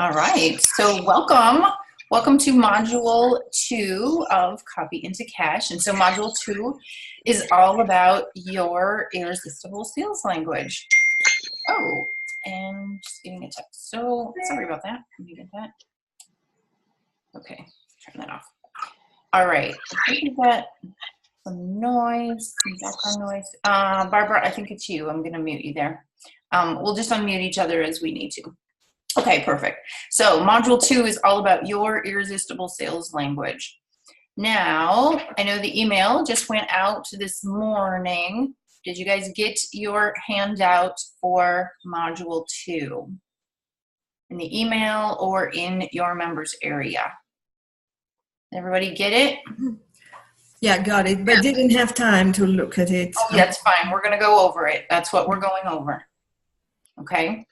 All right, so welcome to module 2 of Copy into Cash. And so module 2 is all about your irresistible sales language. Oh, and just getting a text. So sorry about that. Let me get that. Okay, turn that off. All right, I think we've got some noise, some background noise. Barbara, I think it's you. I'm gonna mute you there. We'll just unmute each other as we need to. Okay, perfect. So module 2 is all about your irresistible sales language. Now, I know the email just went out this morning. Did you guys get your handout for module 2? In the email or in your members area? Everybody get it? Yeah, got it, but didn't have time to look at it. Oh, that's fine. We're going to go over it. That's what we're going over. Okay?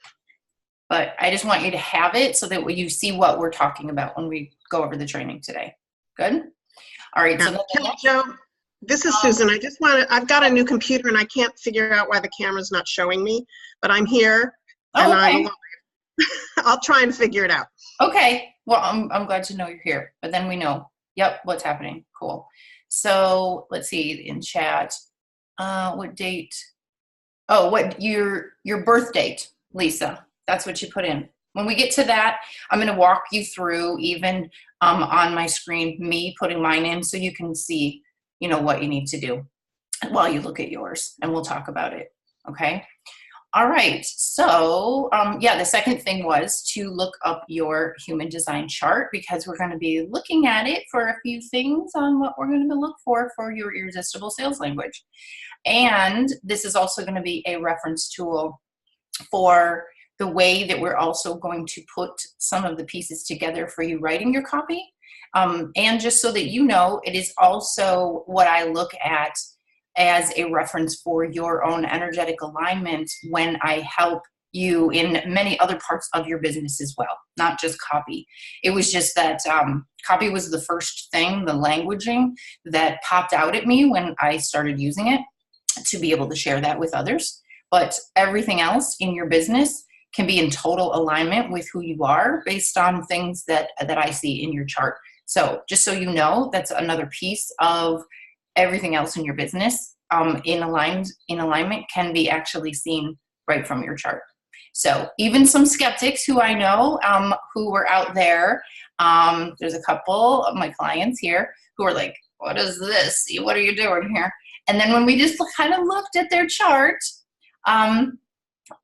But I just want you to have it so that you see what we're talking about when we go over the training today. Good? All right. So Joe, this is Susan. I've got a new computer and I can't figure out why the camera's not showing me, but I'm here and I'm I'll try and figure it out. Okay. Well, I'm glad to know you're here, but then we know, yep, what's happening. Cool. So let's see in chat, what date? Oh, what your birth date, Lisa. That's what you put in. When we get to that, I'm going to walk you through even on my screen, me putting mine in so you can see, you know, what you need to do while you look at yours, and we'll talk about it. Okay. All right. So yeah, the second thing was to look up your human design chart because we're going to be looking at it for a few things on what we're going to look for your irresistible sales language. And this is also going to be a reference tool for the way that we're also going to put some of the pieces together for you writing your copy. And just so that you know, it is also what I look at as a reference for your own energetic alignment when I help you in many other parts of your business as well, not just copy. It was just that copy was the first thing, the languaging that popped out at me when I started using it to be able to share that with others. But everything else in your business can be in total alignment with who you are based on things that I see in your chart. So just so you know, that's another piece of everything else in your business in alignment can be actually seen right from your chart. So even some skeptics who I know who were out there, there's a couple of my clients here who are like, what is this? What are you doing here? And then when we just kind of looked at their chart,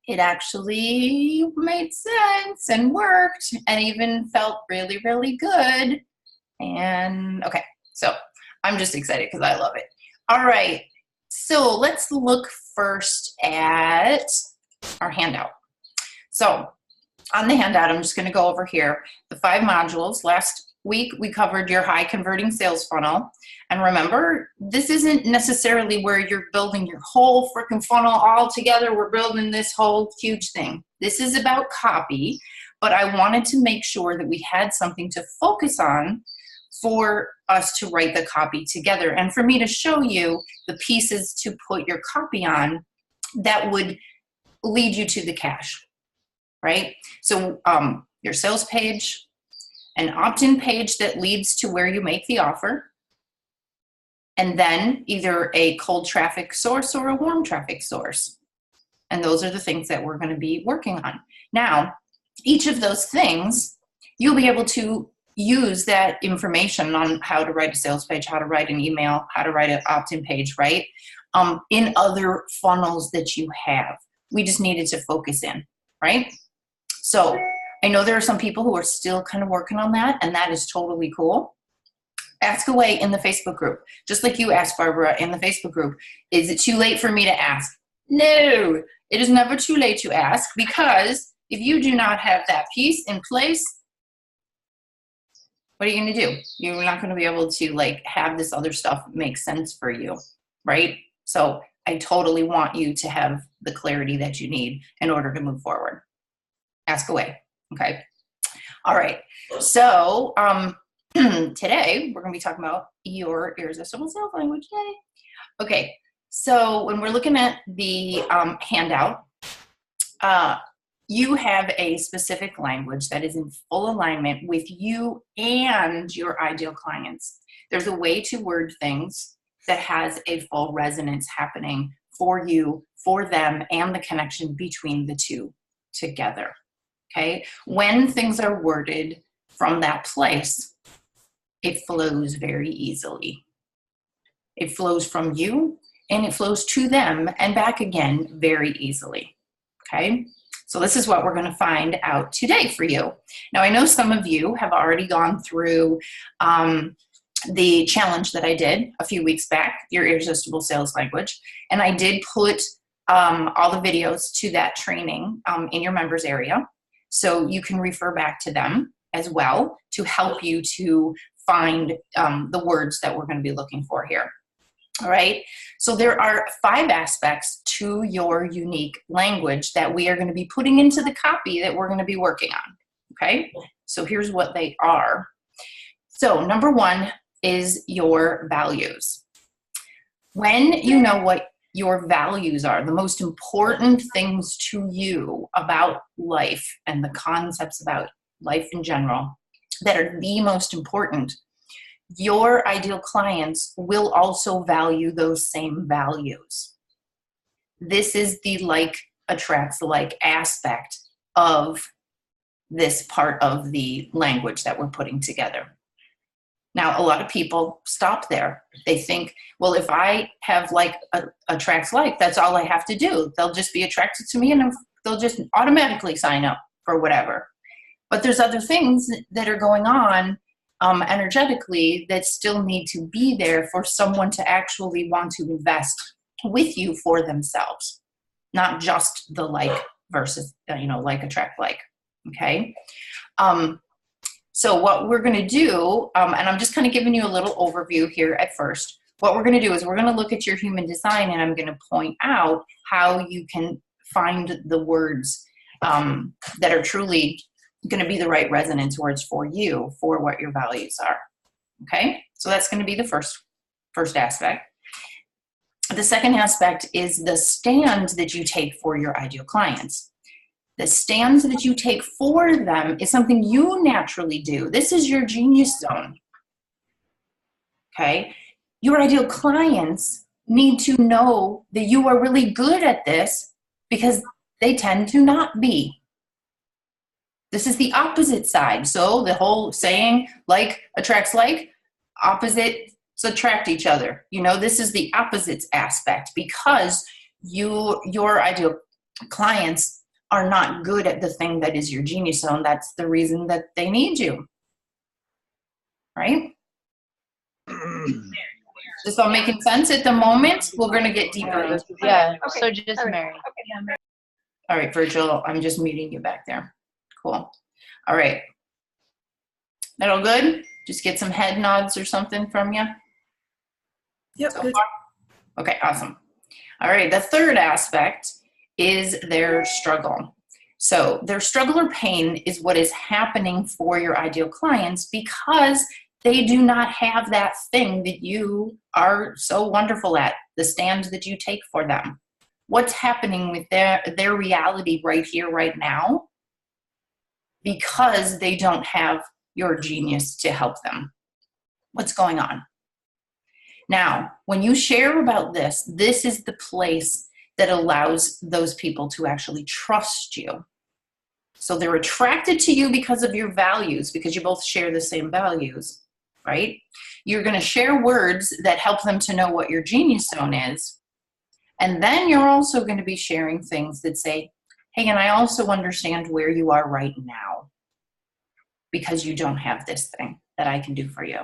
it actually made sense and worked and even felt really, really good. And okay, so I'm just excited because I love it. All right, so let's look first at our handout. So on the handout, I'm just going to go over here, the 5 modules. Last week, we covered your high converting sales funnel. And remember, this isn't necessarily where you're building your whole freaking funnel all together. We're building this whole huge thing. This is about copy, but I wanted to make sure that we had something to focus on for us to write the copy together and for me to show you the pieces to put your copy on that would lead you to the cash, right? So your sales page, an opt-in page that leads to where you make the offer, and then either a cold traffic source or a warm traffic source. And those are the things that we're going to be working on. Now, each of those things, you'll be able to use that information on how to write a sales page, how to write an email, how to write an opt-in page, right? In other funnels that you have. We just needed to focus in, right? So I know there are some people who are still kind of working on that, and that is totally cool. Ask away in the Facebook group, just like you asked, Barbara, in the Facebook group. Is it too late for me to ask? No, it is never too late to ask, because if you do not have that piece in place, what are you going to do? You're not going to be able to like have this other stuff make sense for you, right? So I totally want you to have the clarity that you need in order to move forward. Ask away, okay? All right, so today we're going to be talking about your irresistible sales language. Yay. Okay, so when we're looking at the handout, you have a specific language that is in full alignment with you and your ideal clients. There's a way to word things that has a full resonance happening for you, for them, and the connection between the two together. Okay? When things are worded from that place, it flows very easily. It flows from you and it flows to them and back again very easily. Okay? So this is what we're going to find out today for you. Now, I know some of you have already gone through the challenge that I did a few weeks back, your Irresistible Sales Language, and I did put all the videos to that training in your members area. So you can refer back to them as well to help you to find the words that we're going to be looking for here. All right, so there are 5 aspects to your unique language that we are going to be putting into the copy that we're going to be working on. Okay, so here's what they are. So number 1 is your values. When you know what your values are, the most important things to you about life and the concepts about life in general that are the most important, your ideal clients will also value those same values. This is the like attracts like aspect of this part of the language that we're putting together. Now, a lot of people stop there. They think, well, if I have like attracts like, that's all I have to do. They'll just be attracted to me and they'll just automatically sign up for whatever. But there's other things that are going on energetically that still need to be there for someone to actually want to invest with you for themselves, not just the like versus, like attract like, okay? So what we're going to do, and I'm just kind of giving you a little overview here at first. What we're going to do is we're going to look at your human design and I'm going to point out how you can find the words that are truly going to be the right resonance words for you, for what your values are. Okay, so that's going to be the first aspect. The second aspect is the stand that you take for your ideal clients. The stand that you take for them is something you naturally do. This is your genius zone. Okay, your ideal clients need to know that you are really good at this because they tend to not be. This is the opposite side. So the whole saying, like attracts like, opposites attract each other. This is the opposites aspect because your ideal clients are not good at the thing that is your genius zone. That's the reason that they need you. Right? Is this all making sense at the moment? We're going to get deeper. Yeah, Okay. so just All right. Mary. All right, Virgil, I'm just muting you back there. Cool. All right. That all good? Just get some head nods or something from you? Yep, So good. far? Okay, awesome. All right, the third aspect is their struggle. So their struggle or pain is what is happening for your ideal clients because they do not have that thing that you are so wonderful at, the stand that you take for them. What's happening with their reality right here, right now, because they don't have your genius to help them. What's going on? Now, when you share about this, this is the place that allows those people to actually trust you. So they're attracted to you because of your values, because you both share the same values, right? You're going to share words that help them to know what your genius zone is. And then you're also going to be sharing things that say, hey, and I also understand where you are right now because you don't have this thing that I can do for you.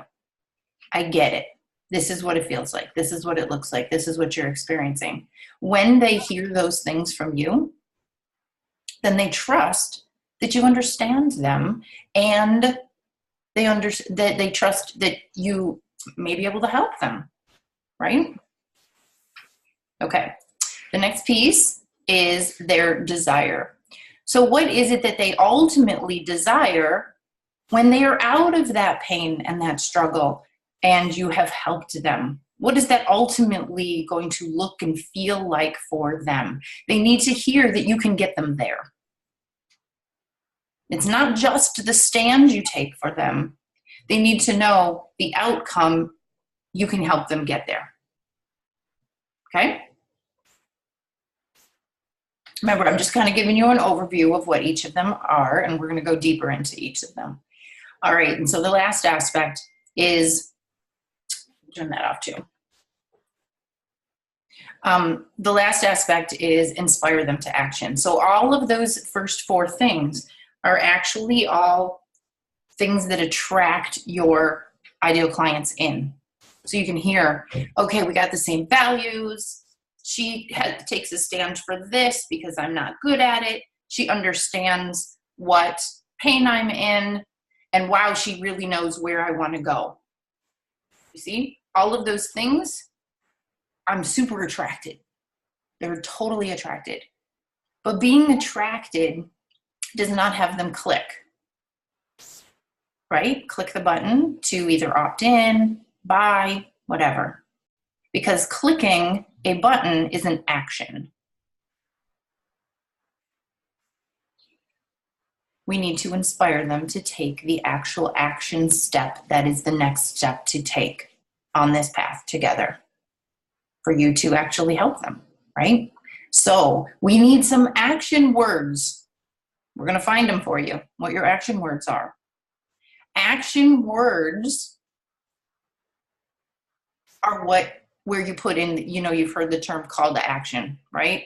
I get it. This is what it feels like. This is what it looks like. This is what you're experiencing. When they hear those things from you, then they trust that you understand them and they trust that you may be able to help them, right? Okay. The next piece is their desire. So what is it that they ultimately desire when they are out of that pain and that struggle and you have helped them? What is that ultimately going to look and feel like for them? They need to hear that you can get them there. It's not just the stand you take for them. They need to know the outcome. You can help them get there. Okay? Remember, I'm just kind of giving you an overview of what each of them are, and we're going to go deeper into each of them. All right, and so the last aspect is, turn that off too. The last aspect is inspire them to action. So all of those first 4 things are actually all things that attract your ideal clients in. So you can hear, okay, we got the same values. She takes a stand for this because I'm not good at it. She understands what pain I'm in. And wow, she really knows where I want to go. You see, all of those things, I'm super attracted. They're totally attracted. But being attracted does not have them click. Right? Click the button to either opt in, buy, whatever. Because clicking a button is an action. We need to inspire them to take the actual action step that is the next step to take on this path together for you to actually help them, right? So we need some action words. We're going to find them for you, what your action words are. Action words are where you put in, you've heard the term call to action, right?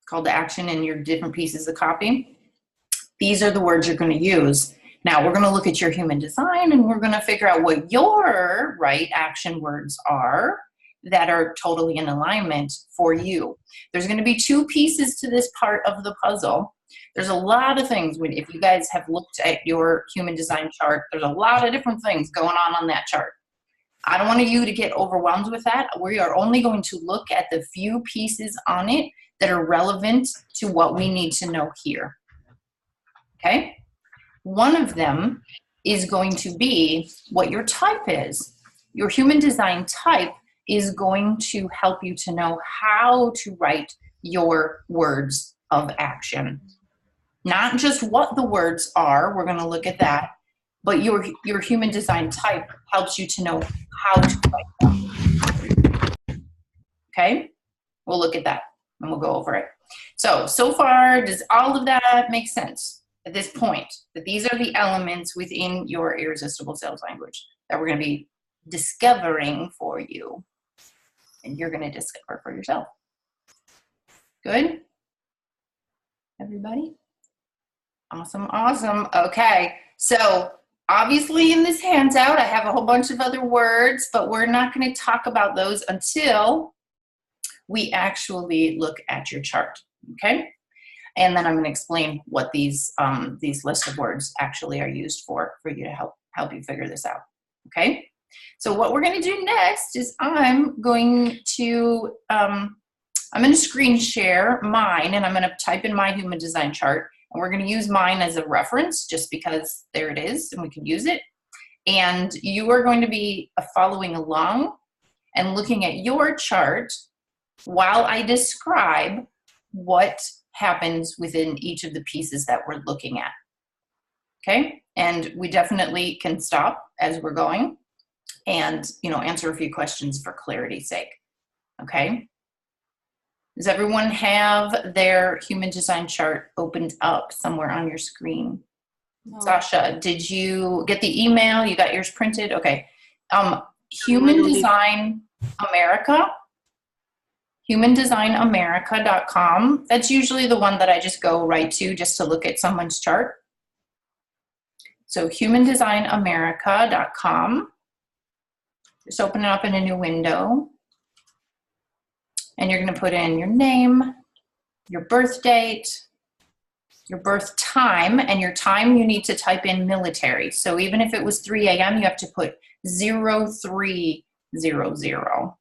Call to action in your different pieces of copy. These are the words you're going to use. Now we're going to look at your human design and we're going to figure out what your right action words are that are totally in alignment for you. There's going to be 2 pieces to this part of the puzzle. There's a lot of things, if you guys have looked at your human design chart, there's a lot of different things going on that chart. I don't want you to get overwhelmed with that. We are only going to look at the few pieces on it that are relevant to what we need to know here. Okay? One of them is going to be what your type is. Your human design type is going to help you to know how to write your words of action. Not just what the words are, we're going to look at that, but your human design type helps you to know how to write them. Okay? We'll look at that and we'll go over it. So far, does all of that make sense at this point? That these are the elements within your irresistible sales language that we're going to be discovering for you. And you're going to discover for yourself. Good? Everybody? Awesome, awesome. Okay, so obviously in this handout, I have a whole bunch of other words, but we're not going to talk about those until we actually look at your chart, okay? And then I'm going to explain what these list of words actually are used for you to help you figure this out, okay? So what we're going to do next is I'm going to screen share mine, and I'm going to type in my human design chart. And we're going to use mine as a reference just because there it is and we can use it. And you are going to be following along and looking at your chart while I describe what happens within each of the pieces that we're looking at. Okay? And we definitely can stop as we're going and, answer a few questions for clarity's sake. Okay? Does everyone have their human design chart opened up somewhere on your screen? No. Sasha, did you get the email? You got yours printed? Okay. Human Design America, humandesignamerica.com. That's usually the one that I just go right to just to look at someone's chart. So humandesignamerica.com. Just open it up in a new window. And you're going to put in your name, your birth date, your birth time, and your time you need to type in military. So even if it was 3 a.m., you have to put 0300. You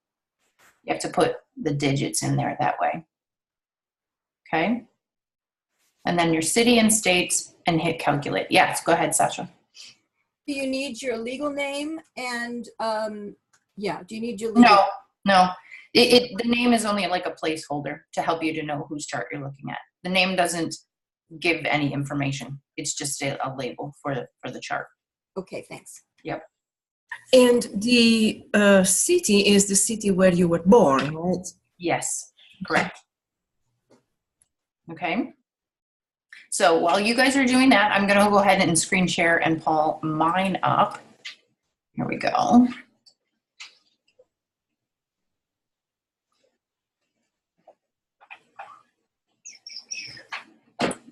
have to put the digits in there that way. Okay? And then your city and state and hit calculate. Yes, go ahead, Sasha. Do you need your legal name and, do you need your legal? No. The name is only like a placeholder to help you to know whose chart you're looking at. The name doesn't give any information. It's just a label for the chart. Okay, thanks. Yep. And the city is the city where you were born, right? Yes, correct. Okay. So while you guys are doing that, I'm going to go ahead and screen share and pull mine up. Here we go.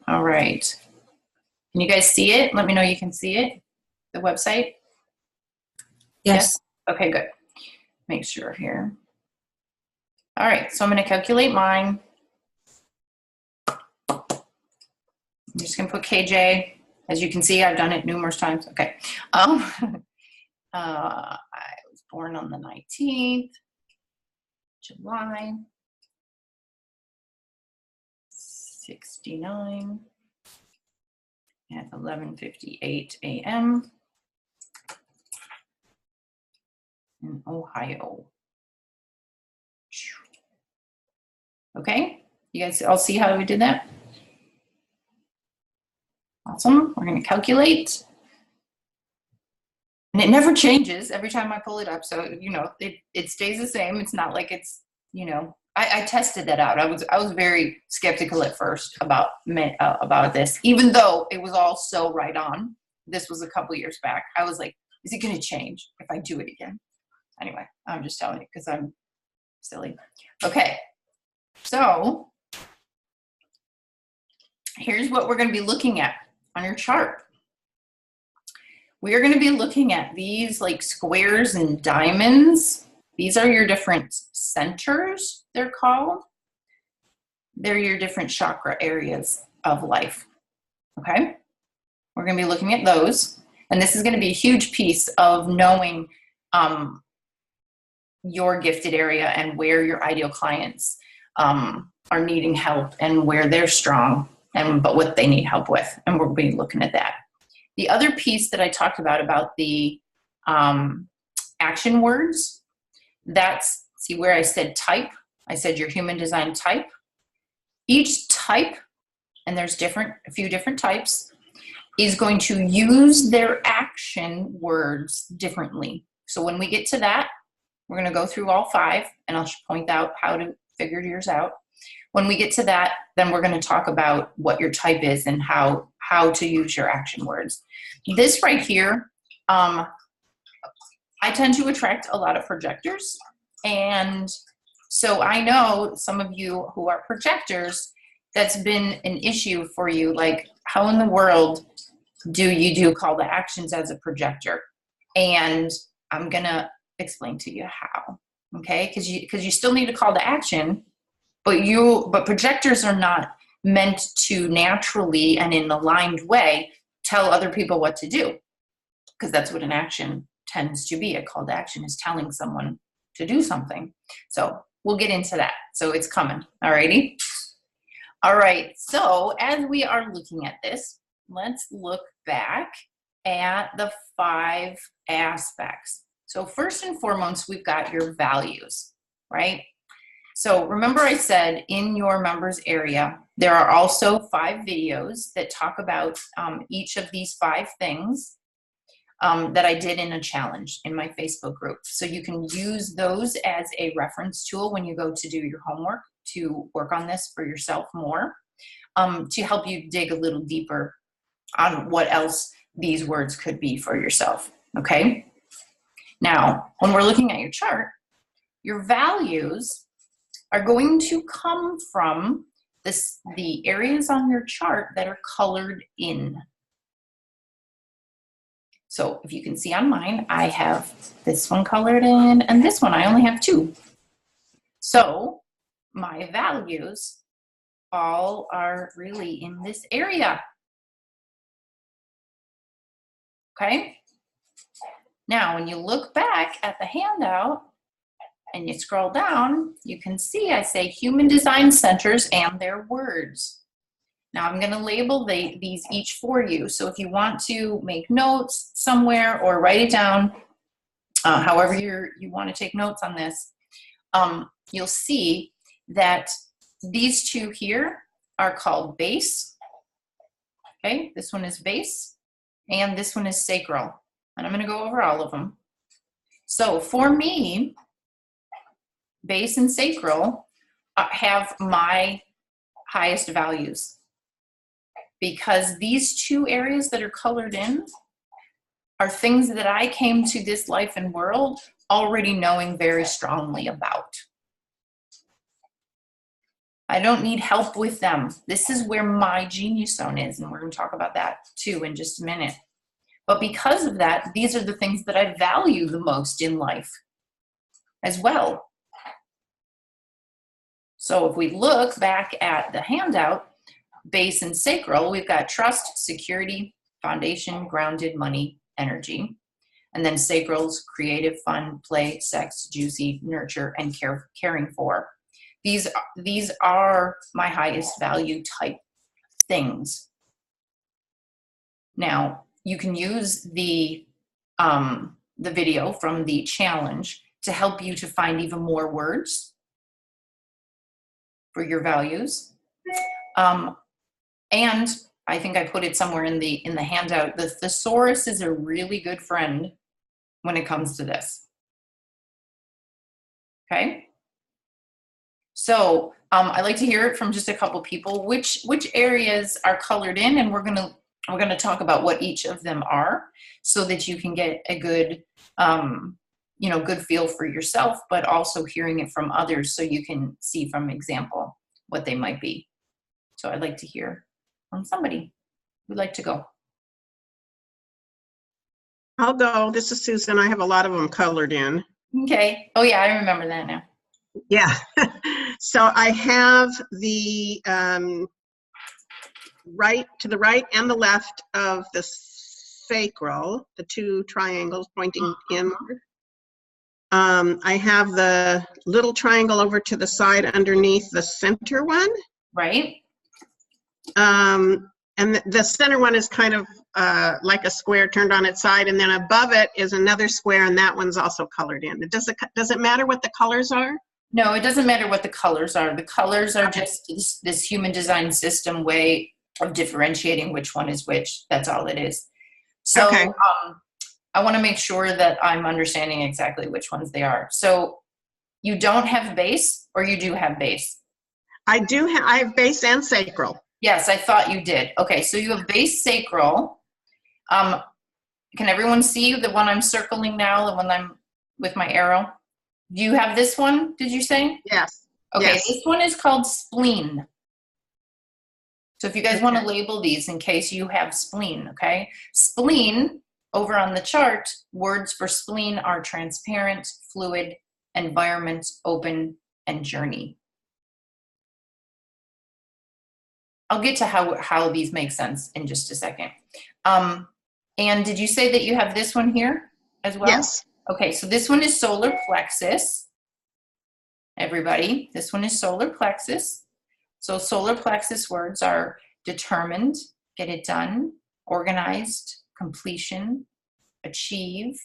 All right. Can you guys see it? Let me know you can see it, the website. Yes. Okay, good. Make sure here. All right, so I'm going to calculate mine. I'm just going to put KJ. As you can see, I've done it numerous times. Okay. I was born on the 19th, July, 69 at 11:58 a.m. in Ohio. Okay, you guys all see how we did that? Awesome. We're going to calculate. And it never changes every time I pull it up. So, you know, it stays the same. It's not like it's, you know, I tested that out. I was very skeptical at first about this, even though it was all so right on. This was a couple years back. I was like, is it going to change if I do it again? Anyway, I'm just telling you because I'm silly. Okay. So here's what we're going to be looking at on your chart. We are going to be looking at these like squares and diamonds. These are your different centers, they're called. They're your different chakra areas of life. Okay? We're going to be looking at those. And this is going to be a huge piece of knowing your gifted area and where your ideal clients are needing help and where they're strong but what they need help with. And we'll be looking at that. The other piece that I talked about the action words, that's, see where I said type, I said your human design type. Each type, and there's a few different types, is going to use their action words differently. So when we get to that, we're going to go through all 5, and I'll point out how to figure yours out. When we get to that, then we're going to talk about what your type is and how to use your action words. This right here, I tend to attract a lot of projectors. And so I know some of you who are projectors, that's been an issue for you. Like, how in the world do you do call to actions as a projector? And I'm going to explain to you how, okay? Because you still need a call to action, but projectors are not meant to naturally and in an aligned way tell other people what to do, because that's what an action tends to be. A call to action is telling someone to do something. So we'll get into that. So it's coming. Alrighty. All right. So as we are looking at this, let's look back at the 5 aspects. So first and foremost, we've got your values, right? So remember I said in your members area, there are also 5 videos that talk about each of these 5 things that I did in a challenge in my Facebook group. So you can use those as a reference tool when you go to do your homework to work on this for yourself more, to help you dig a little deeper on what else these words could be for yourself, okay? Now, when we're looking at your chart, your values are going to come from the areas on your chart that are colored in. So if you can see on mine, I have this one colored in and this one, I only have 2. So my values all are really in this area. Okay? Now, when you look back at the handout and you scroll down, you can see I say human design centers and their words. Now I'm going to label these each for you. So if you want to make notes somewhere or write it down, however you want to take notes on this, you'll see that these 2 here are called base Okay, this one is base, and this one is sacral. And I'm going to go over all of them. So for me, base and sacral have my highest values, because these two areas that are colored in are things that I came to this life and world already knowing very strongly about. I don't need help with them. This is where my genius zone is, and we're going to talk about that too in just a minute. But because of that, these are the things that I value the most in life as well. So if we look back at the handout, base and sacral, we've got trust, security, foundation, grounded, money, energy. And then sacral's creative, fun, play, sex, juicy, nurture, and caring for. These are my highest value type things. Now, you can use the video from the challenge to help you to find even more words for your values. And I think I put it somewhere in the handout. The thesaurus is a really good friend when it comes to this. Okay. So I'd like to hear it from just a couple people. Which areas are colored in, and we're gonna talk about what each of them are, so that you can get a good good feel for yourself, but also hearing it from others, so you can see from example what they might be. So I'd like to hear from somebody who'd like to go. I'll go. This is Susan. I have a lot of them colored in. Okay. Oh yeah, I remember that now. Yeah. So I have the right to the right and the left of the sacral, the two triangles pointing inward. I have the little triangle over to the side underneath the center one. Right. And the center one is kind of like a square turned on its side, and then above it is another square, and that one's also colored in. Does it matter what the colors are? No, it doesn't matter what the colors are. The colors are just this human design system way of differentiating which one is which. That's all it is. So Okay. I want to make sure that I'm understanding exactly which ones they are. So you don't have base, or you do have base? I do. I have base and sacral. Yes, I thought you did. Okay, so you have base, sacral. Can everyone see the one I'm circling now, the one I'm with my arrow? Do you have this one, did you say? Yes. Okay, Yes. This one is called spleen. So if you guys want to label these in case you have spleen, okay? Spleen, over on the chart, words for spleen are transparent, fluid, environment, open, and journey. I'll get to how these make sense in just a second. And did you say that you have this one here as well? Yes. Okay, so this one is solar plexus. Everybody, this one is solar plexus. So solar plexus words are determined, get it done, organized, completion, achieve,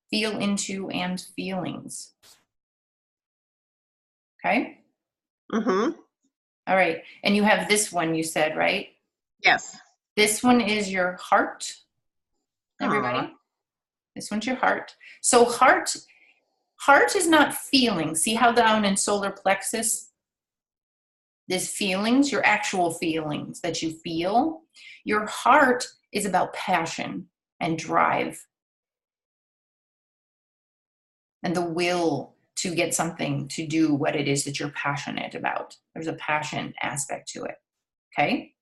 feel into, and feelings. Okay? Mm-hmm. All right, and you have this one, you said, right? Yes. This one is your heart, everybody. Aww. This one's your heart. So heart is not feeling. See how down in solar plexus, this feelings, your actual feelings that you feel. Your heart is about passion and drive and the will to get something, to do what it is that you're passionate about. There's a passion aspect to it, okay?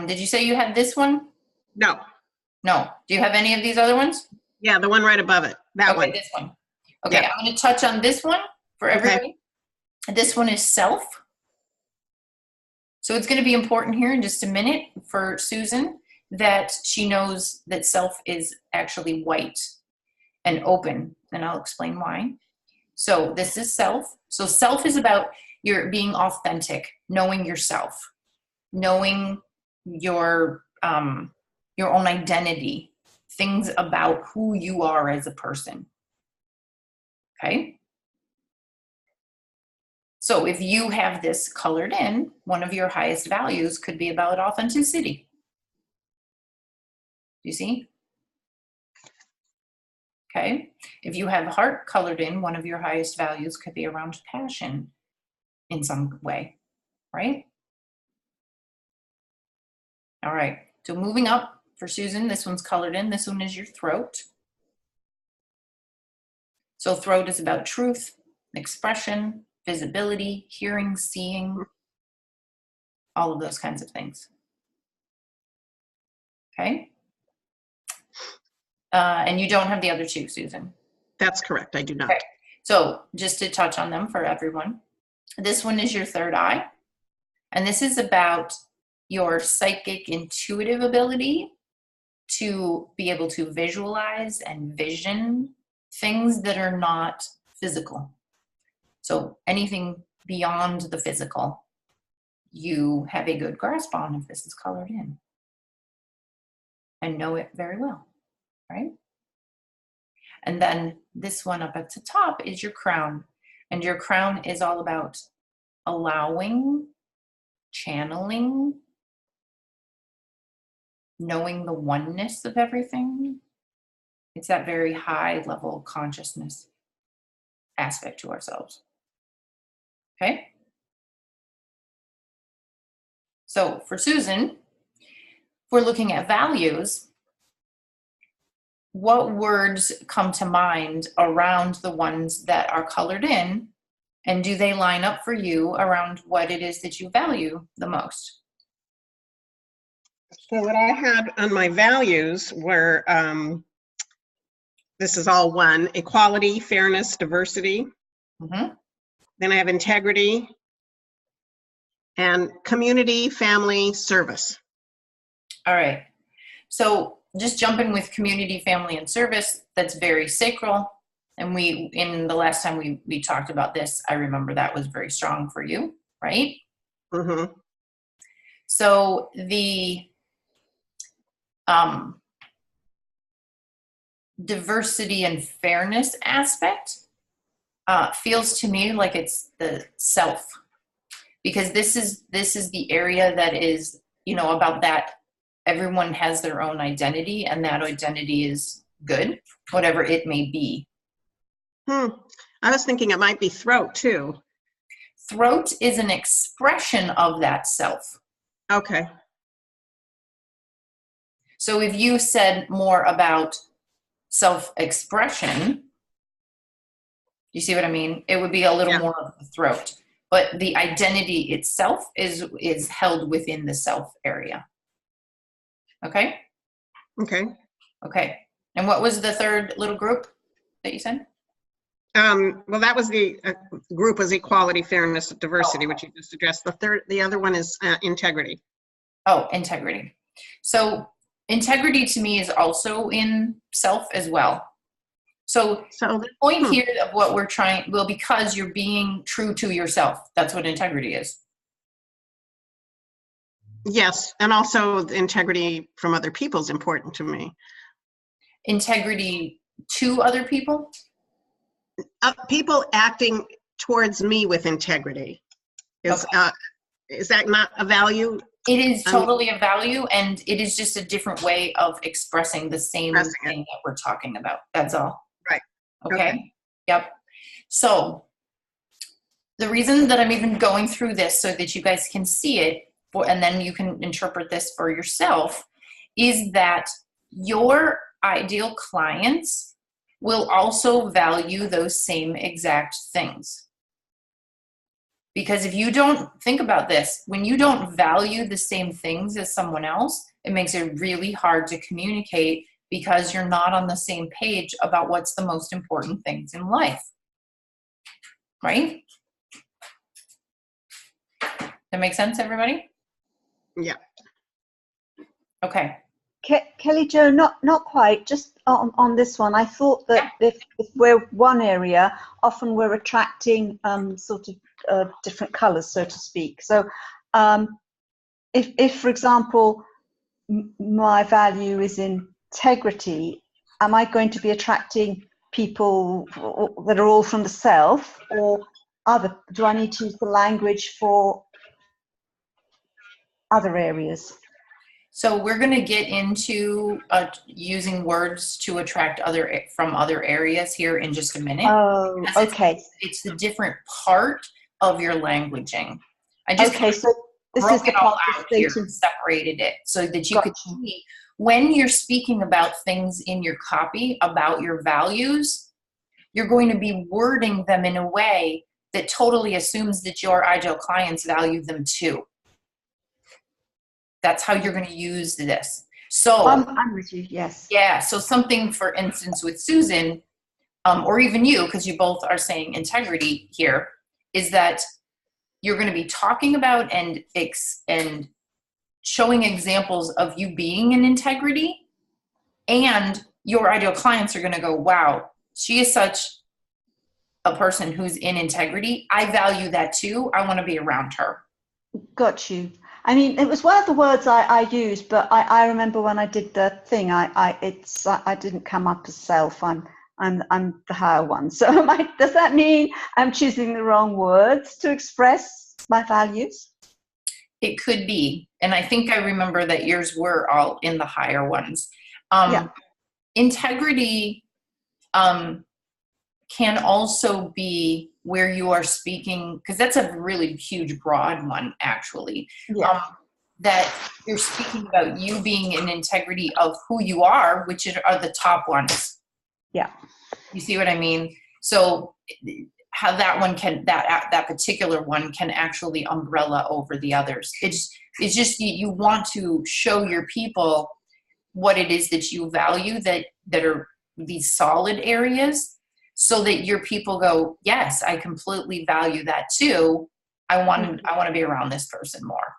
Did you say you had this one? No. No. Do you have any of these other ones? Yeah, the one right above it. That Okay, one. this one. Okay, Yeah. I'm going to touch on this one for everybody. This one is self. So it's going to be important here in just a minute for Susan that she knows that self is actually white and open, and I'll explain why. So this is self. So self is about your being authentic, knowing yourself, knowing your own identity, things about who you are as a person. Okay? So if you have this colored in, one of your highest values could be about authenticity. Do you see? Okay. If you have heart colored in, one of your highest values could be around passion in some way, right? All right. So moving up for Susan, this one's colored in. This one is your throat. So throat is about truth, expression, visibility, hearing, seeing, all of those kinds of things. Okay. And you don't have the other two, Susan. That's correct. I do not. Okay. So just to touch on them for everyone, this one is your third eye. And this is about your psychic intuitive ability to be able to visualize and vision things that are not physical. So anything beyond the physical, you have a good grasp on if this is colored in and know it very well, right? And then this one up at the top is your crown. And your crown is all about allowing, channeling, knowing the oneness of everything. It's that very high level consciousness aspect to ourselves. Okay? So for Susan, if we're looking at values, what words come to mind around the ones that are colored in, and do they line up for you around what it is that you value the most? So what I had on my values were, this is all one: equality, fairness, diversity. Mm-hmm. Then I have integrity and community, family, service. All right. So just jumping with community, family, and service, that's very sacral. And we, in the last time we talked about this, I remember that was very strong for you, right? Mm-hmm. So the diversity and fairness aspect feels to me like it's the self, because this is the area that is, you know, about that everyone has their own identity, and that identity is good, whatever it may be. I was thinking it might be throat too. Throat is an expression of that self. Okay. So if you said more about self-expression, you see what I mean? It would be a little more of the throat, but the identity itself is held within the self area. Okay? Okay. Okay. And what was the third little group that you said? Well, that was the group was equality, fairness, diversity, which you just addressed. The other one is integrity. Oh, integrity. So integrity to me is also in self as well. So the point here of what we're trying, well, because you're being true to yourself, that's what integrity is. Yes, and also the integrity from other people is important to me. Integrity to other people? People acting towards me with integrity. Is that not a value? It is totally a value, and it is just a different way of expressing the same thing that we're talking about. That's all. Right. Okay. Yep. So the reason that I'm even going through this so that you guys can see it, and then you can interpret this for yourself, is that your ideal clients will also value those same exact things. Because if you don't think about this, when you don't value the same things as someone else, it makes it really hard to communicate because you're not on the same page about what's the most important things in life. Right? That makes sense, everybody? Yeah. Okay. Kelly Jo, not quite. Just on this one, I thought that if we're one area, often we're attracting sort of different colours, so to speak. So, if for example, my value is integrity, am I going to be attracting people that are all from the self, or other? Do I need to use the language for other areas? So we're going to get into using words to attract from other areas here in just a minute. Oh, Because okay. It's the different part of your languaging. I just Okay, so this broke is the it all part out of here, stating. separated it so that you could Gotcha. see when you're speaking about things in your copy about your values, you're going to be wording them in a way that totally assumes that your ideal clients value them too. That's how you're going to use this. So I'm with you, yes. yeah, so something, for instance, with Susan, or even you, because you both are saying integrity here, is that you're going to be talking about and showing examples of you being in integrity, and your ideal clients are going to go, wow, she is such a person who's in integrity. I value that too. I want to be around her. Got you. I mean, it was one of the words I used, but I remember when I did the thing, I didn't come up as self. I'm the higher one. So does that mean I'm choosing the wrong words to express my values? It could be. And I think I remember that yours were all in the higher ones. Yeah. Integrity can also be where you are speaking, because that's a really huge, broad one, actually. Yeah. That you're speaking about you being in integrity of who you are, which are the top ones. Yeah. You see what I mean? So how that one can, that particular one can actually umbrella over the others. It's just you want to show your people what it is that you value, that are these solid areas, so that your people go, yes, I completely value that too. I want to be around this person more.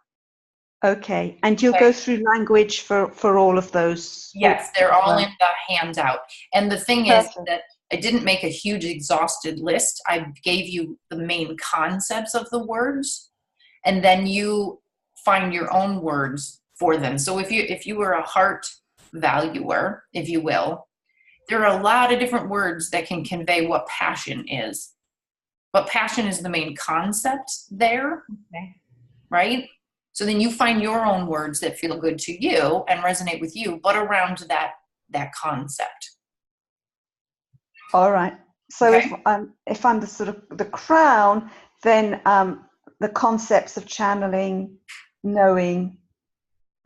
Okay, and you'll go through language for all of those? Yes, they're all in the handout. And the thing is that I didn't make a huge exhausted list. I gave you the main concepts of the words, and then you find your own words for them. So if you were a heart valuer, if you will, there are a lot of different words that can convey what passion is. But passion is the main concept there, right? So then you find your own words that feel good to you and resonate with you, but around that concept. All right. So Okay. if I'm the sort of the crown, then the concepts of channeling, knowing,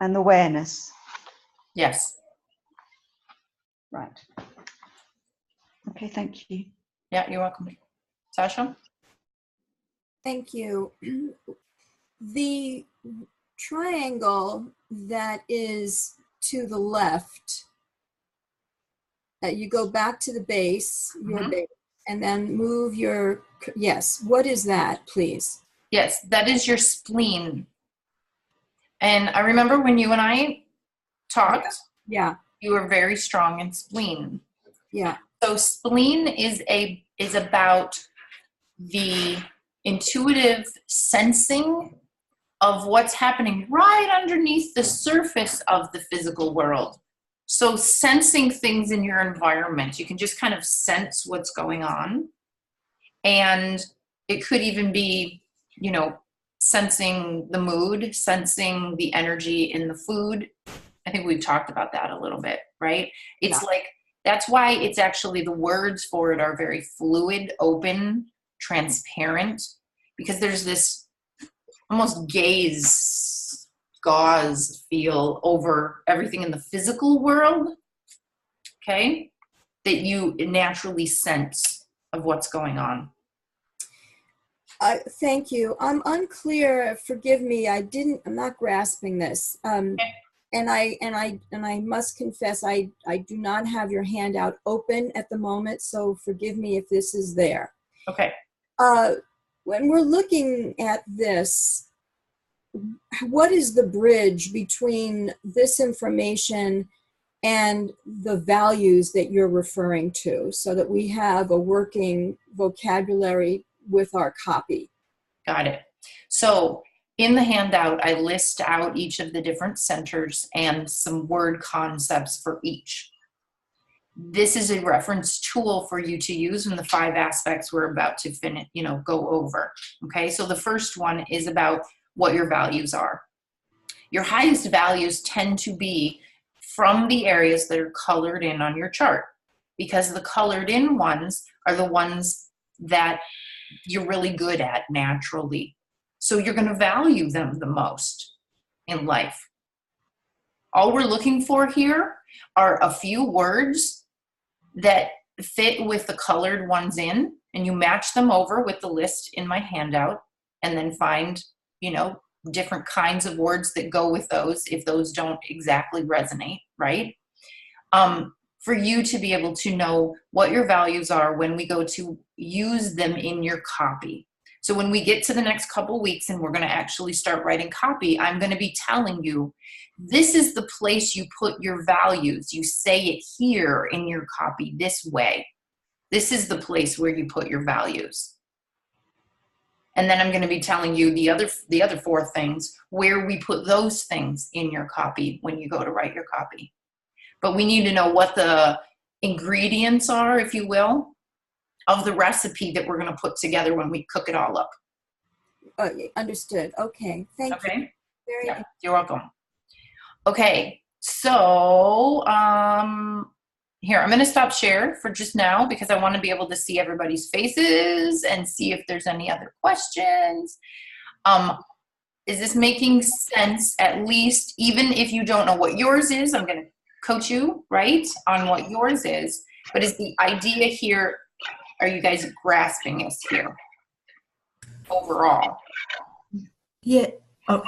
and awareness. Yes. Right. Okay, thank you. Yeah, you're welcome. Sasha? Thank you. The triangle that is to the left, you go back to the base, your Mhm. base, and then move your, yes, what is that, please? Yes, that is your spleen. And I remember when you and I talked, Yeah, you were very strong in spleen. yeah. So spleen is about the intuitive sensing of what's happening right underneath the surface of the physical world. So sensing things in your environment, you can just kind of sense what's going on. And it could even be, sensing the mood, sensing the energy in the food. I think we've talked about that a little bit, right? It's like, that's why it's actually, the words for it are very fluid, open, transparent, because there's this almost gauze feel over everything in the physical world, okay, that you naturally sense of what's going on. Thank you. I'm unclear. Forgive me. I'm not grasping this. And I must confess, I do not have your handout open at the moment. So forgive me if this is there. Okay. When we're looking at this, what is the bridge between this information and the values that you're referring to, so that we have a working vocabulary with our copy? Got it. So in the handout, I list out each of the different centers and some word concepts for each. this is a reference tool for you to use in the 5 aspects we're about to finish, go over. Okay, so the first one is about what your values are. Your highest values tend to be from the areas that are colored in on your chart, because the colored in ones are the ones that you're really good at naturally. So you're going to value them the most in life. All we're looking for here are a few words that fit with the colored ones in, and you match them over with the list in my handout, and then find, different kinds of words that go with those if those don't exactly resonate, right? For you to be able to know what your values are when we go to use them in your copy. So when we get to the next couple weeks and we're going to actually start writing copy, I'm going to be telling you, this is the place you put your values. You say it here in your copy this way. This is the place where you put your values. And then I'm going to be telling you the other 4 things where we put those things in your copy when you go to write your copy. But we need to know what the ingredients are, if you will, of the recipe that we're going to put together when we cook it all up. Understood. Okay. Thank you. Okay? Very Yeah, you're welcome. Okay, so here, I'm going to stop share for just now because I want to be able to see everybody's faces and see if there's any other questions. Is this making sense, at least, even if you don't know what yours is? I'm going to coach you, right, on what yours is. But is the idea here, are you guys grasping this here overall? Yeah. Oh,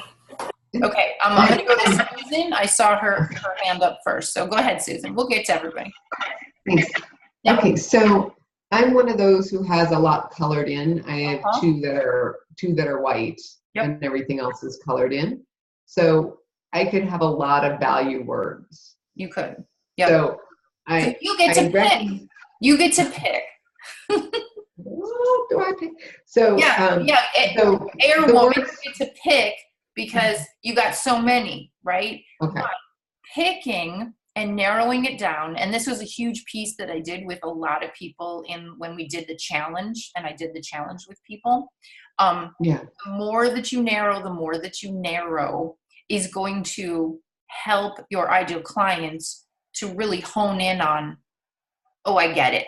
Okay, I'm going to go to Susan. I saw her hand up first. So go ahead, Susan. We'll get to everybody. Thanks. Yeah. Okay, so I'm one of those who has a lot colored in. I have two that are white, Yep. and everything else is colored in. So I could have a lot of value words. You could. Yep. So So you get to pick. You get to pick. What do I pick? So so Air the woman, words- you get to pick because you got so many, right? okay. Picking and narrowing it down, and this was a huge piece that I did with a lot of people when we did the challenge, and I did the challenge with people. Yeah. The more that you narrow is going to help your ideal clients to really hone in on, oh, I get it.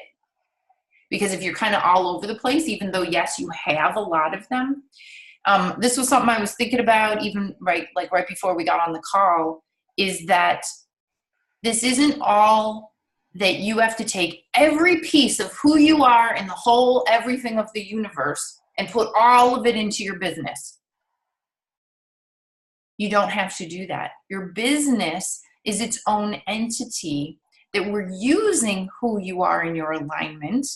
Because if you're kind of all over the place, even though, yes, you have a lot of them, this was something I was thinking about even right before we got on the call, is that this isn't all that you have to take every piece of who you are and the whole everything of the universe and put all of it into your business. You don't have to do that. Your business is its own entity that we're using who you are in your alignment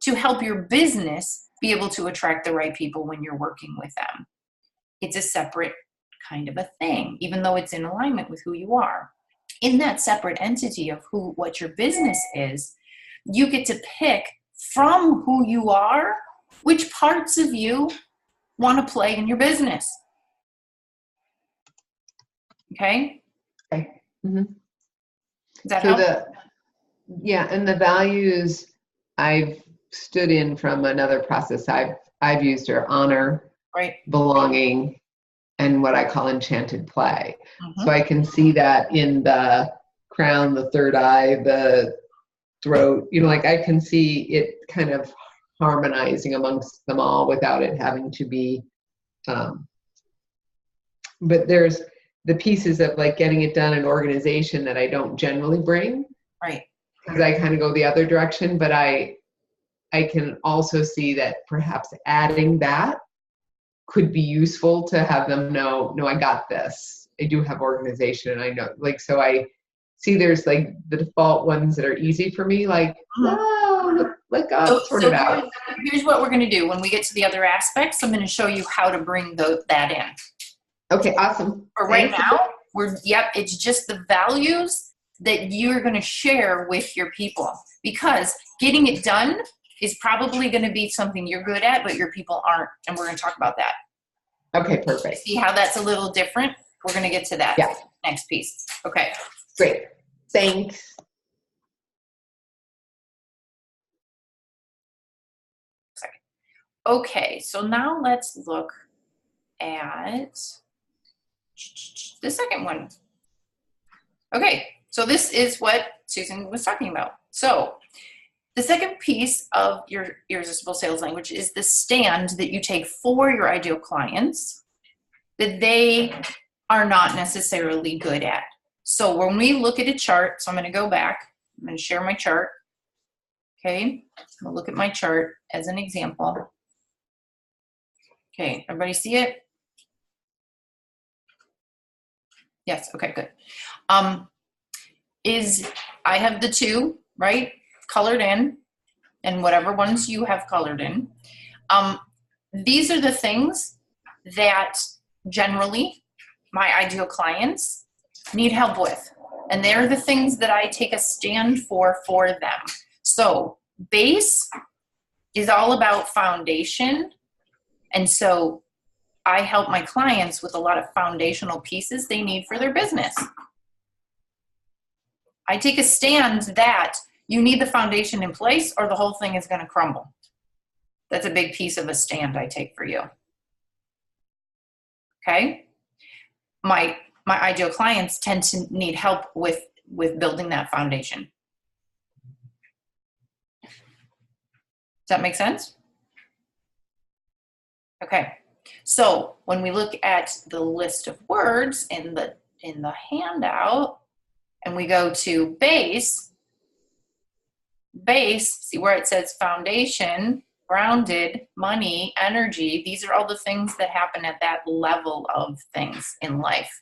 to help your business be able to attract the right people when you're working with them. It's a separate kind of a thing, even though it's in alignment with who you are. In that separate entity of what your business is, you get to pick from who you are, which parts of you want to play in your business. Okay? Okay. Mm-hmm. Does that So help? and the values I've stood in from another process I've used are honor, Right. belonging, and what I call enchanted play. Mhm. So I can see that in the crown, the third eye, the throat, I can see it kind of harmonizing amongst them all without it having to be, but there's the pieces of getting it done in organization that I don't generally bring. Right. Because I kind of go the other direction, but I can also see that perhaps adding that could be useful to have them know, no, I got this. I do have organization, and I know, so I see there's the default ones that are easy for me, let God sort it out. Here's what we're going to do. When we get to the other aspects, I'm going to show you how to bring that in. Okay, awesome. But right Thanks. now, it's just the values that you're going to share with your people, because getting it done is probably going to be something you're good at, but your people aren't. And we're going to talk about that. Okay, perfect. See how that's a little different? We're going to get to that Yeah. next piece. Okay. Great. Thanks. Okay, so now let's look at the second one. Okay, so this is what Susan was talking about. So the second piece of your irresistible sales language is the stand that you take for your ideal clients that they are not necessarily good at. So when we look at a chart, so I'm going to go back, I'm going to share my chart. Okay, I'm going to look at my chart as an example. Okay, everybody see it? Yes, okay, good. I have the two, right, colored in, and whatever ones you have colored in. These are the things that generally my ideal clients need help with. And they're the things that I take a stand for them. So base is all about foundation. And so I help my clients with a lot of foundational pieces they need for their business. I take a stand that you need the foundation in place or the whole thing is going to crumble. That's a big piece of a stand I take for you. Okay? My ideal clients tend to need help with building that foundation. Does that make sense? Okay. So when we look at the list of words in the handout and we go to base, see where it says foundation, grounded, money, energy, these are all the things that happen at that level of things in life.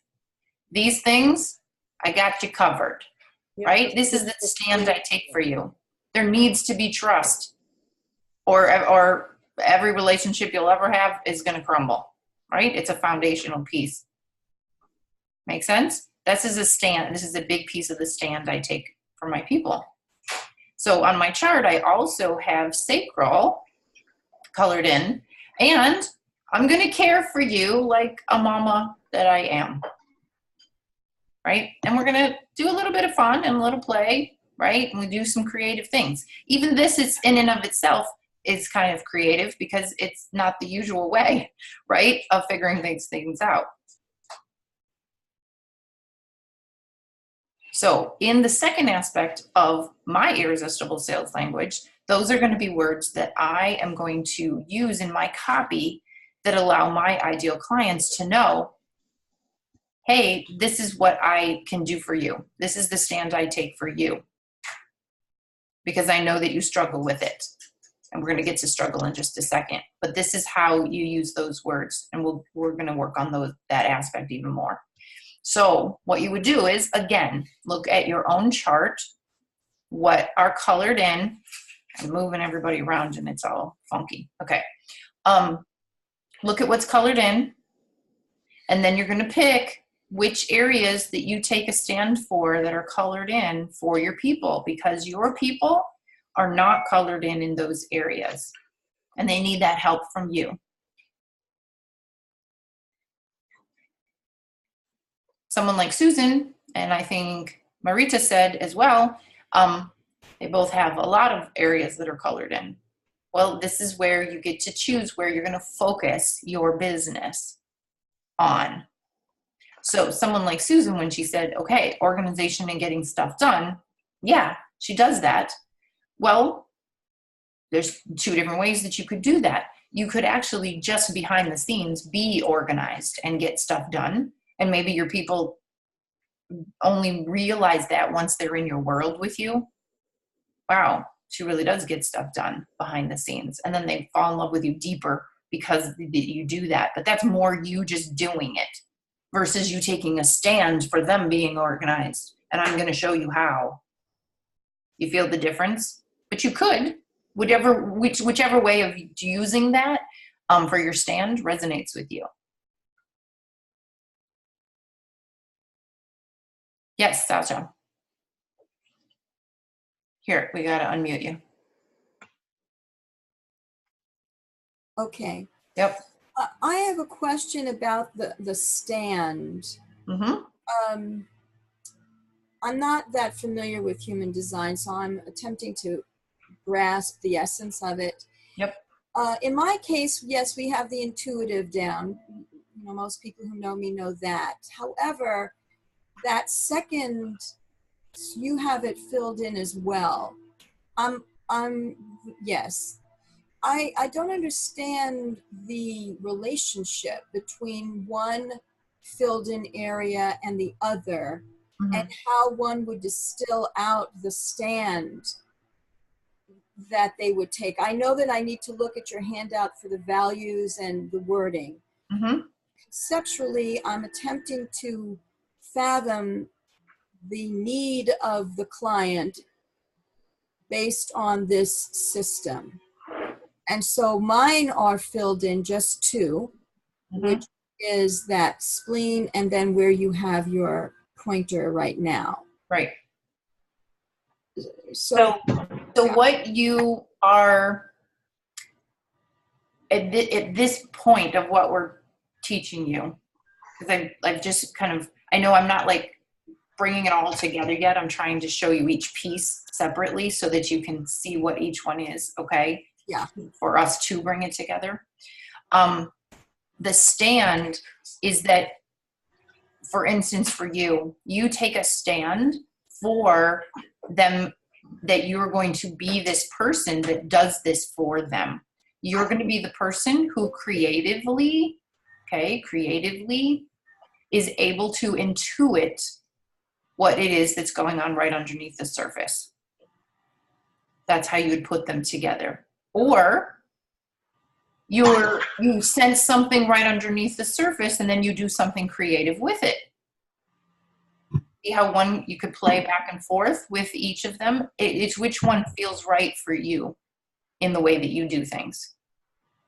These things, I got you covered, right? This is the stand I take for you. There needs to be trust, or every relationship you'll ever have is going to crumble, right? It's a foundational piece. Make sense? This is a stand. This is a big piece of the stand I take for my people. So on my chart, I also have sacral colored in, and I'm going to care for you like a mama that I am, right? And we're going to do a little bit of fun and a little play, right? And we do some creative things. Even this is in and of itself is kind of creative because it's not the usual way, right, of figuring these things out. So in the second aspect of my irresistible sales language, those are going to be words that I am going to use in my copy that allow my ideal clients to know, hey, this is what I can do for you. This is the stand I take for you. Because I know that you struggle with it. And we're going to get to struggle in just a second. But this is how you use those words. And we're going to work on that aspect even more. So what you would do is, again, look at your own chart, what are colored in. I'm moving everybody around and it's all funky. Okay. Look at what's colored in. And then you're going to pick which areas that you take a stand for that are colored in for your people, because your people are not colored in those areas and they need that help from you. Someone like Susan, and I think Marita said as well, they both have a lot of areas that are colored in. Well, this is where you get to choose where you're going to focus your business on. So someone like Susan, when she said, okay, organization and getting stuff done, yeah, she does that. Well, there's two different ways that you could do that. You could actually just behind the scenes be organized and get stuff done. And maybe your people only realize that once they're in your world with you. Wow, she really does get stuff done behind the scenes. And then they fall in love with you deeper because you do that. But that's more you just doing it versus you taking a stand for them being organized. And I'm going to show you how. You feel the difference? But you could, whichever way of using that for your stand resonates with you. Yes, Sasha. Here, we got to unmute you. Okay. Yep. I have a question about the stand. Mm-hmm. I'm not that familiar with human design, so I'm attempting to grasp the essence of it. Yep. In my case, yes, we have the intuitive down. You know, most people who know me know that. However, that second, you have it filled in as well. Yes. I don't understand the relationship between one filled in area and the other, and how one would distill out the stand that they would take. I know that I need to look at your handout for the values and the wording. Mm-hmm. Conceptually, I'm attempting to fathom the need of the client based on this system. And so mine are filled in just two, which is that spleen and then where you have your pointer right now. Right. So So what you are at this point of what we're teaching you, because I've just kind of, I know I'm not like bringing it all together yet. I'm trying to show you each piece separately so that you can see what each one is, okay? Yeah. For us to bring it together. The stand is that, for instance, for you, you take a stand for them, that you're going to be this person that does this for them. You're going to be the person who creatively is able to intuit what it is that's going on right underneath the surface. That's how you would put them together. Or you sense something right underneath the surface and then you do something creative with it. See how one, you could play back and forth with each of them? It's which one feels right for you in the way that you do things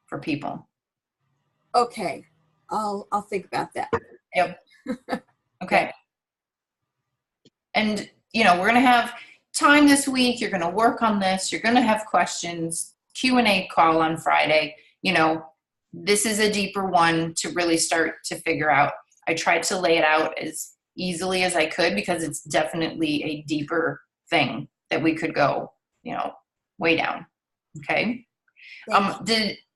for people. okay, I'll think about that. Yep. Okay. And, you know, we're going to have time this week. You're going to work on this. You're going to have questions, Q&A call on Friday. You know, this is a deeper one to really start to figure out. I tried to lay it out as easily as I could because it's definitely a deeper thing that we could go, you know, way down. Okay.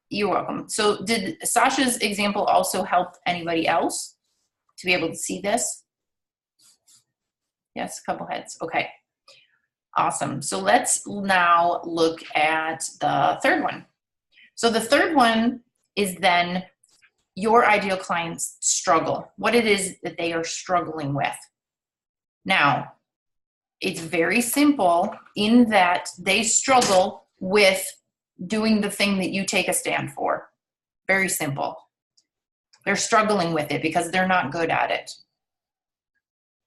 You're welcome. So did Sasha's example also help anybody else to be able to see this? Yes, a couple heads. Okay. Awesome. So let's now look at the third one. So the third one is then your ideal client's struggle, what it is that they are struggling with. Now, it's very simple in that they struggle with doing the thing that you take a stand for. Very simple. They're struggling with it because they're not good at it.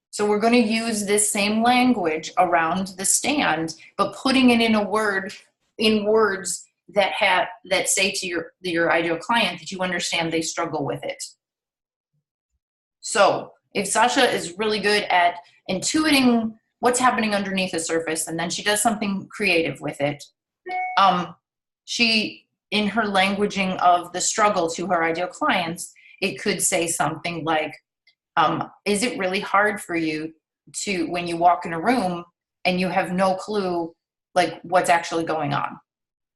So we're going to use this same language around the stand, but putting it in words that say to your ideal client that you understand they struggle with it. So if Sasha is really good at intuiting what's happening underneath the surface and then she does something creative with it, she, in her languaging of the struggle to her ideal clients, it could say something like, is it really hard for you to, when you walk in a room and you have no clue like what's actually going on?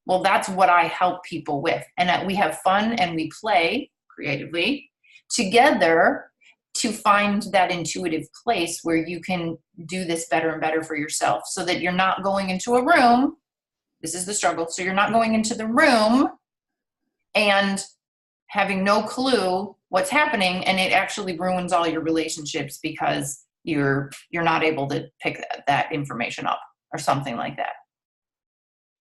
Well, that's what I help people with. And we have fun and we play creatively together to find that intuitive place where you can do this better and better for yourself so that you're not going into a room. This is the struggle. So you're not going into the room and having no clue what's happening, and it actually ruins all your relationships because you're not able to pick that information up or something like that.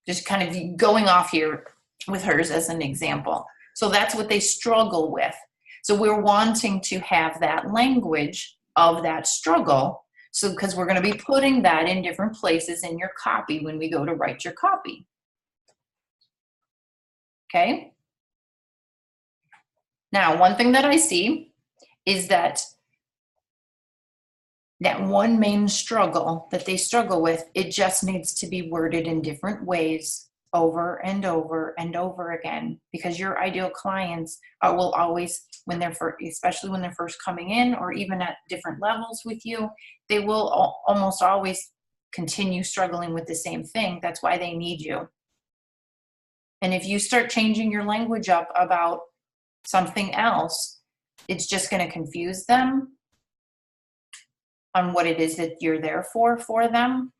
Just kind of going off here with hers as an example. So that's what they struggle with. So we're wanting to have that language of that struggle. So because we're going to be putting that in different places in your copy when we go to write your copy. Okay. Now, one thing that I see is that one main struggle that they struggle with, it just needs to be worded in different ways over and over and over again, because your ideal clients will always, especially when they're first coming in or even at different levels with you, they will almost always continue struggling with the same thing. That's why they need you. And if you start changing your language up about something else, it's just going to confuse them on what it is that you're there for them.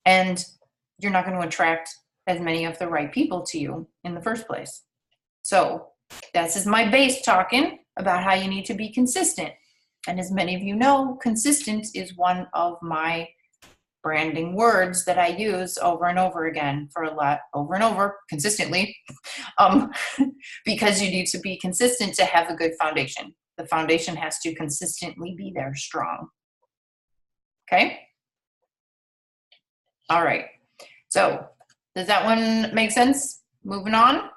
And you're not going to attract as many of the right people to you in the first place. So this is my base talking about how you need to be consistent. And as many of you know, consistent is one of my branding words that I use over and over again for a lot, over and over, consistently, because you need to be consistent to have a good foundation. The foundation has to consistently be there, strong. Okay? All right. So does that one make sense? Moving on?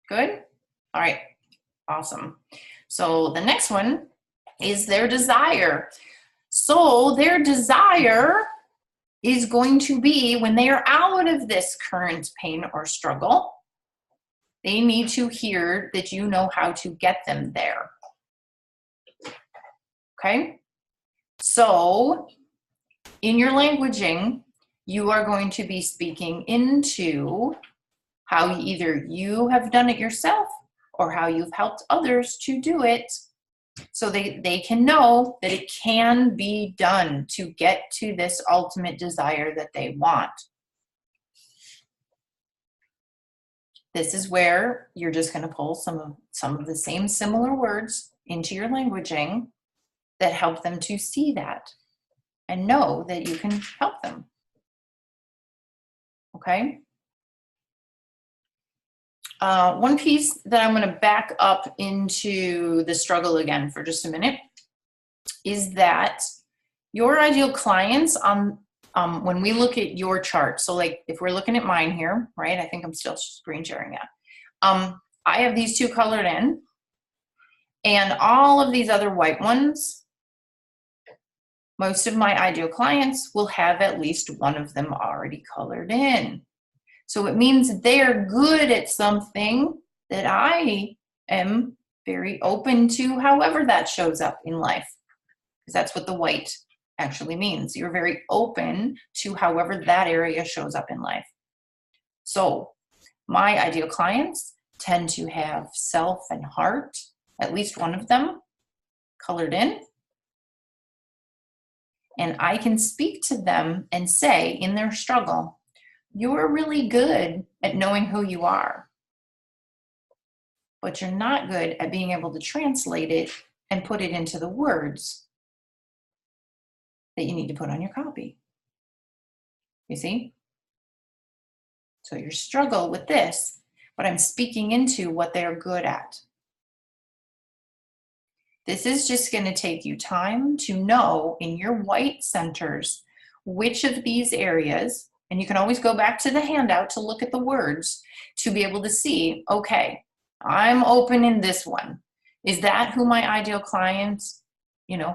Good? All right. Awesome. So the next one is their desire. So their desire is going to be when they are out of this current pain or struggle, they need to hear that you know how to get them there. Okay? So in your languaging, you are going to be speaking into how either you have done it yourself or how you've helped others to do it, so they can know that it can be done to get to this ultimate desire that they want. This is where you're just going to pull some of the same similar words into your languaging that help them to see that and know that you can help them. Okay? One piece that I'm going to back up into the struggle again for just a minute is that your ideal clients, when we look at your chart, so like if we're looking at mine here, right? I think I'm still screen sharing it. I have these two colored in, and all of these other white ones, most of my ideal clients will have at least one of them already colored in. So it means they're good at something that I am very open to, however that shows up in life. Because that's what the white actually means. You're very open to however that area shows up in life. So my ideal clients tend to have self and heart, at least one of them, colored in. And I can speak to them and say in their struggle, you're really good at knowing who you are, but you're not good at being able to translate it and put it into the words that you need to put on your copy. You see? So your struggle with this, but I'm speaking into what they're good at. This is just going to take you time to know in your white centers which of these areas, and you can always go back to the handout to look at the words to be able to see, okay, I'm open in this one. Is that who my ideal client,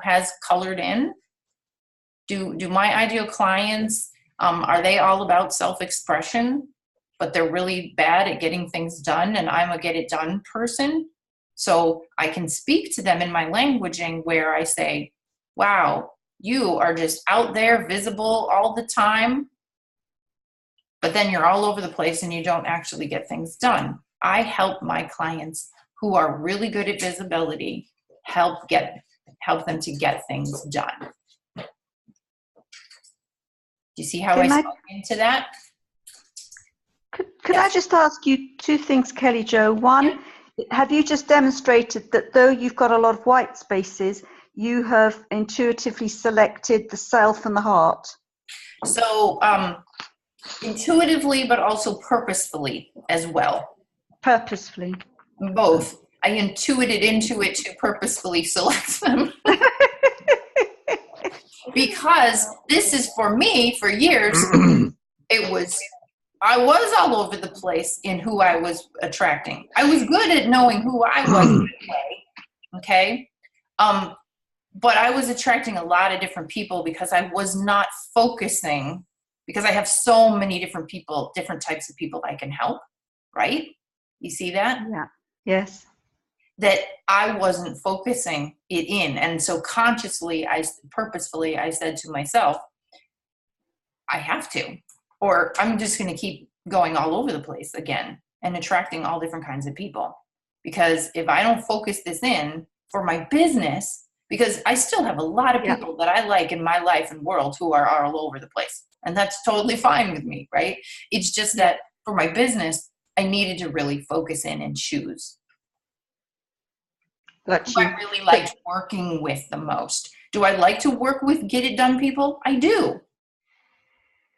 has colored in? Do my ideal clients, are they all about self-expression, but they're really bad at getting things done, and I'm a get it done person? So I can speak to them in my languaging where I say, wow, you are just out there visible all the time, but then you're all over the place and you don't actually get things done. I help my clients who are really good at visibility help them to get things done. Do you see how I spoke into that? Could I just ask you two things, Kelly Jo? One, have you just demonstrated that though you've got a lot of white spaces, you have intuitively selected the self and the heart? So intuitively, but also purposefully as well. Purposefully. Both. I intuited into it to purposefully select them. Because this is for me, for years, I was all over the place in who I was attracting. I was good at knowing who I was anyway, okay? But I was attracting a lot of different people because I was not focusing, because I have so many different people, different types of people I can help, right? You see that? Yeah. Yes. That I wasn't focusing it in. And so consciously, purposefully, I said to myself, I have to. or I'm just going to keep going all over the place again and attracting all different kinds of people. Because if I don't focus this in for my business, because I still have a lot of people that I like in my life and world who are all over the place. And that's totally fine with me, right? It's just that for my business, I needed to really focus in and choose. Got Who you. I really liked working with the most. Do I like to work with get it done people? I do.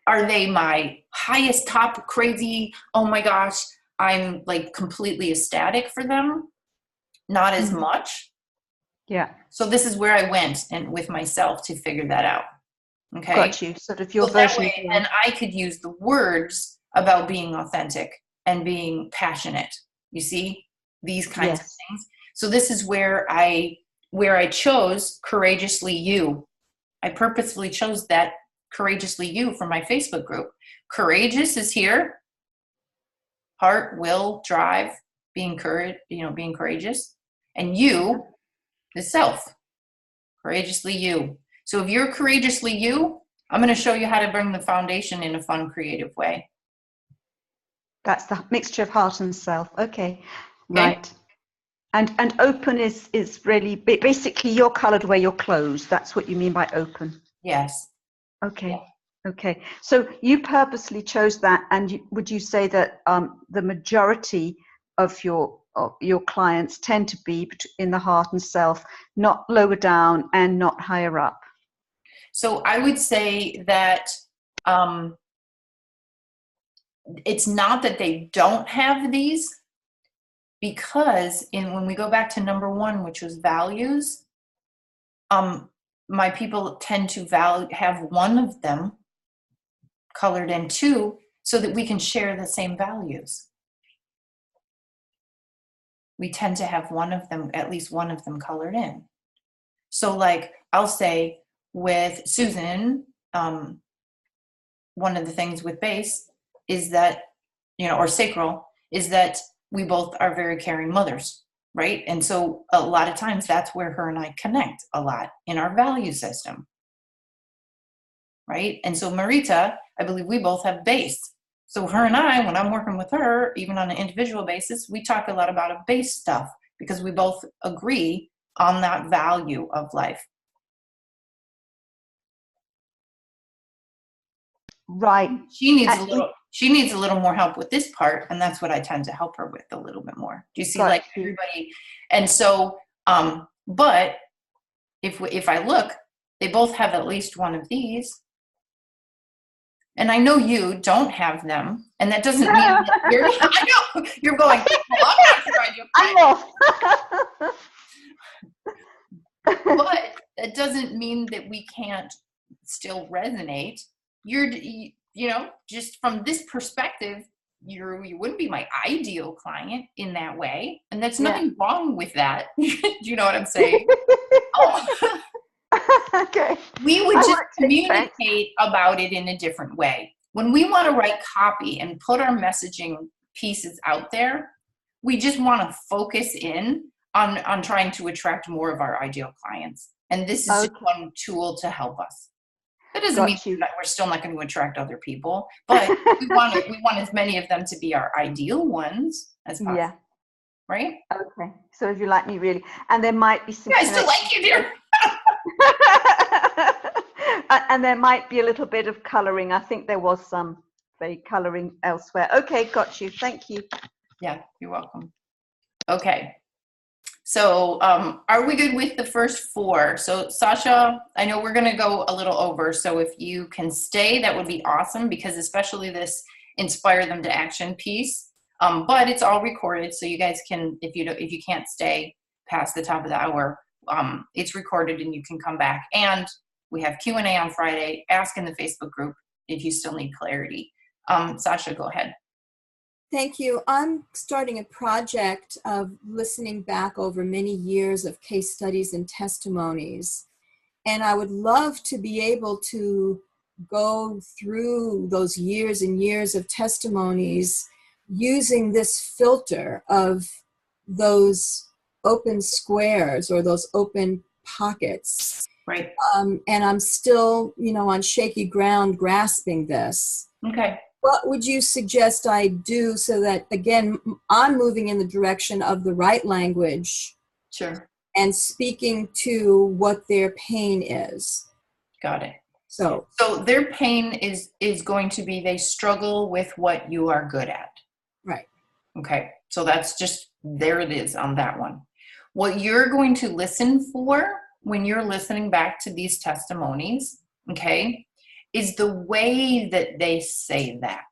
Are they my highest top crazy, oh my gosh, I'm like completely ecstatic for them? Not as much. Yeah. So this is where I went and with myself to figure that out. Okay. Got you. Sort of your So that version. way, and I could use the words about being authentic and being passionate. You see, these kinds of things. So this is where I chose Courageously You. I purposefully chose that Courageously You for my Facebook group. Courageous is here. Heart, will, drive, being courageous. And you, the self. Courageously You. So if you're courageously you, I'm going to show you how to bring the foundation in a fun, creative way. That's the mixture of heart and self. Okay. Right. And open is really basically you're colored where you're closed. That's what you mean by open. Yes. Okay. Yeah. Okay. So you purposely chose that, and would you say that the majority of your clients tend to be in the heart and self, not lower down and not higher up? So I would say that it's not that they don't have these, because when we go back to number 1, which was values, my people tend to have one of them colored in 2 so that we can share the same values. We tend to have one of them, at least one of them colored in. So like I'll say with Susan, one of the things with base is that, or sacral, is that we both are very caring mothers, right? And so a lot of times that's where her and I connect a lot in our value system, right? And so Marita, I believe we both have base. So her and I, when I'm working with her, even on an individual basis, we talk a lot about a base stuff because we both agree on that value of life. Right. She needs a little more help with this part, and that's what I tend to help her with a little bit more. Do you see, like everybody? And so, but if I look, they both have at least one of these. And I know you don't have them, and that doesn't mean that you're. I know you're going. Well, I'm not sure I do. I know. But that doesn't mean that we can't still resonate. Just from this perspective, you wouldn't be my ideal client in that way, and there's nothing wrong with that. Do you know what I'm saying? Oh. Okay. We would just communicate about it in a different way. When we want to write copy and put our messaging pieces out there, we just want to focus in on trying to attract more of our ideal clients. And this is just one tool to help us. That doesn't mean that we're still not going to attract other people, but we want as many of them to be our ideal ones as possible. Yeah. Right? Okay. So if you like me really, and there might be some. Yeah, I still like you, dear. And there might be a little bit of coloring. I think there was some coloring elsewhere. Okay, got you. Thank you. Yeah, you're welcome. Okay. So are we good with the first 4? So Sasha, I know we're going to go a little over. So if you can stay, that would be awesome, because especially this inspire them to action piece. But it's all recorded, so you guys can, if you can't stay past the top of the hour, it's recorded and you can come back. And we have Q&A on Friday. Ask in the Facebook group if you still need clarity. Sasha, go ahead. Thank you. I'm starting a project of listening back over many years of case studies and testimonies. And I would love to be able to go through those years and years of testimonies using this filter of those open squares or those open pockets. Right. And I'm still, on shaky ground grasping this. Okay. What would you suggest I do so that, again, I'm moving in the direction of the right language Sure. and speaking to what their pain is? Got it. So their pain is going to be they struggle with what you are good at. right. Okay. So that's just, there it is on that one. What you're going to listen for when you're listening back to these testimonies, okay, is the way that they say that.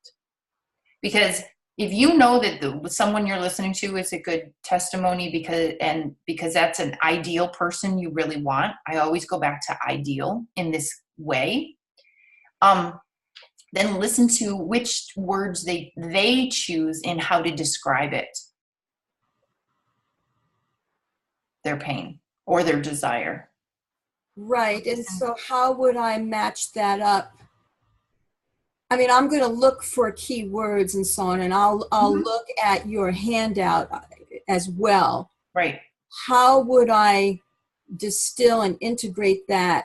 Because if you know that someone you're listening to is a good testimony because that's an ideal person you really want, I always go back to ideal in this way, then listen to which words they choose in how to describe it, their pain or their desire. Right. And so how would I match that up? I mean, I'm going to look for keywords and so on, and I'll look at your handout as well. Right. How would I distill and integrate that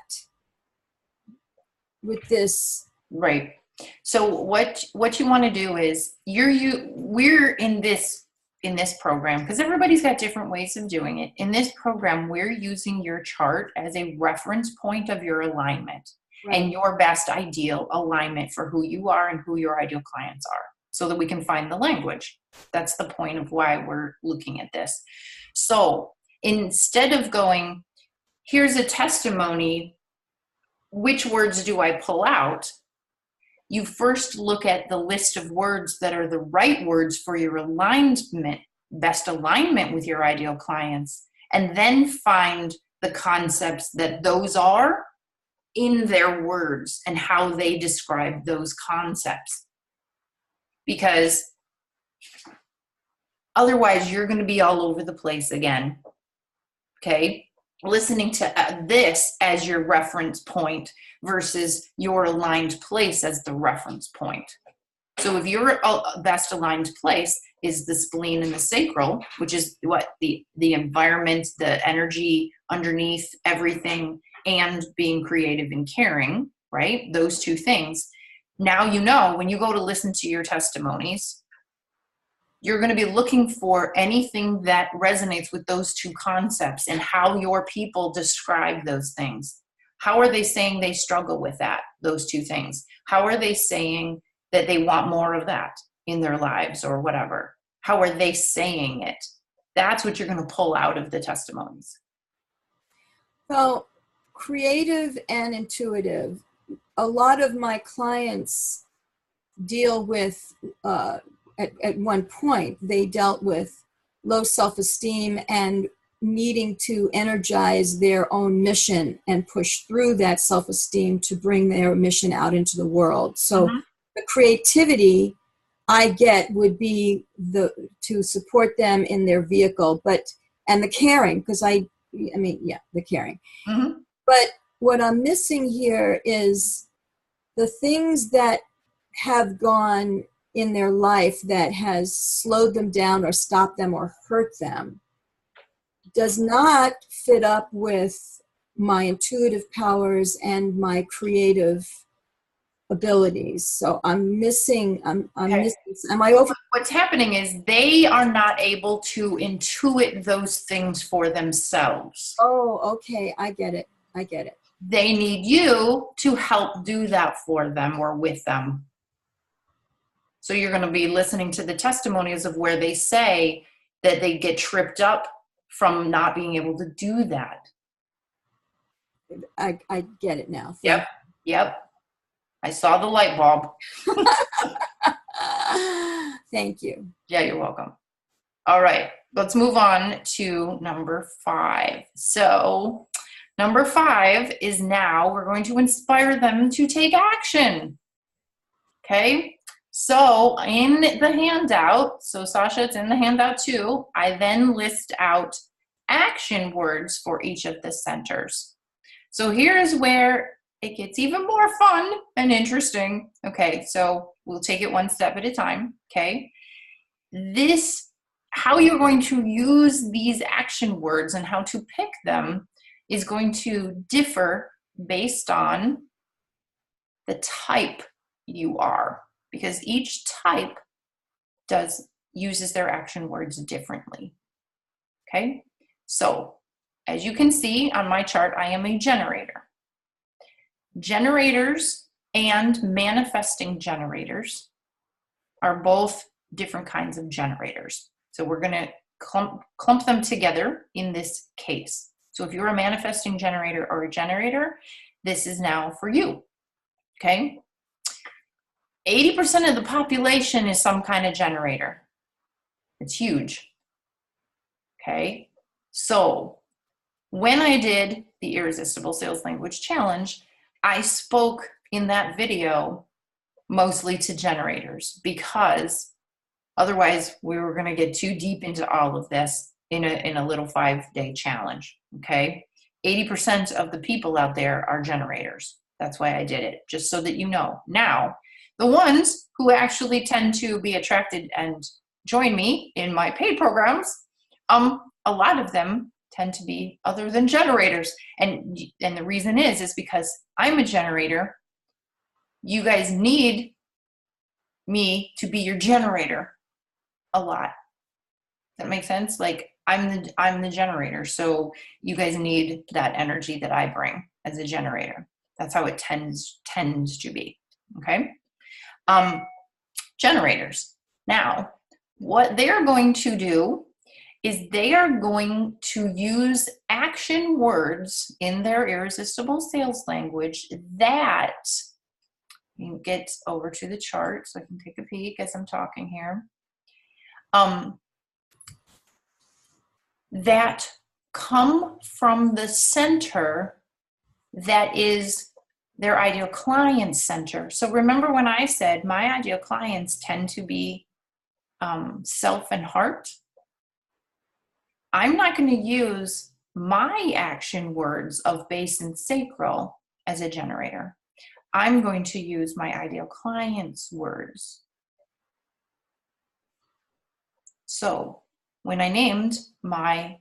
with this? Right. So what you want to do is we're in this program, because everybody's got different ways of doing it. In this program, we're using your chart as a reference point of your alignment. Right. And your best ideal alignment for who you are and who your ideal clients are, so that we can find the language. That's the point of why we're looking at this. So instead of going, here's a testimony, which words do I pull out? You first look at the list of words that are the right words for your alignment, best alignment with your ideal clients, and then find the concepts that those are in their words and how they describe those concepts. Because otherwise you're going to be all over the place again. Okay? Listening to this as your reference point versus your aligned place as the reference point. So if your best aligned place is the spleen and the sacral, which is what the environment, the energy underneath everything, and being creative and caring, right? Those two things. Now you know when you go to listen to your testimonies, you're going to be looking for anything that resonates with those two concepts and how your people describe those things. How are they saying they struggle with those two things? How are they saying that they want more of that in their lives or whatever? How are they saying it? That's what you're going to pull out of the testimonies. Well, creative and intuitive. A lot of my clients deal with, at one point, they dealt with low self-esteem and needing to energize their own mission and push through that self-esteem to bring their mission out into the world. So the creativity I get would be to support them in their vehicle, and the caring, because the caring. Mm-hmm. But what I'm missing here is the things that have gone in their life that has slowed them down or stopped them or hurt them does not fit up with my intuitive powers and my creative abilities. So I'm missing, am I over? What's happening is they are not able to intuit those things for themselves. Oh, okay. I get it. They need you to help do that for them or with them. So you're going to be listening to the testimonies of where they say that they get tripped up from not being able to do that. I get it now. Yep. I saw the light bulb. Thank you. Yeah, you're welcome. All right, let's move on to number 5. So number 5 is now we're going to inspire them to take action. Okay, so in the handout, so Sasha, it's in the handout too, I then list out action words for each of the centers. So here's where it gets even more fun and interesting. Okay, so we'll take it one step at a time, okay? How you're going to use these action words and how to pick them is going to differ based on the type you are, because each type uses their action words differently. Okay, so as you can see on my chart, I am a generator. Generators and manifesting generators are both different kinds of generators. So we're going to clump them together in this case. So if you're a manifesting generator or a generator, this is now for you. Okay? 80% of the population is some kind of generator. It's huge. Okay? So when I did the Irresistible Sales Language Challenge, I spoke in that video mostly to generators, because otherwise we were going to get too deep into all of this in a little 5-day challenge. Okay, 80% of the people out there are generators. That's why I did it, just so that you know. Now, the ones who actually tend to be attracted and join me in my paid programs, a lot of them tend to be other than generators, and the reason is because I'm a generator. You guys need me to be your generator a lot. That makes sense? Like I'm the generator, so you guys need that energy that I bring as a generator. That's how it tends to be. Okay? Generators. Now, what they're going to do is they are going to use action words in their irresistible sales language that, you can get over to the chart so I can take a peek as I'm talking here, that come from the center that is their ideal client center. So remember when I said my ideal clients tend to be self and heart? I'm not going to use my action words of base and sacral as a generator. I'm going to use my ideal client's words. So when I named my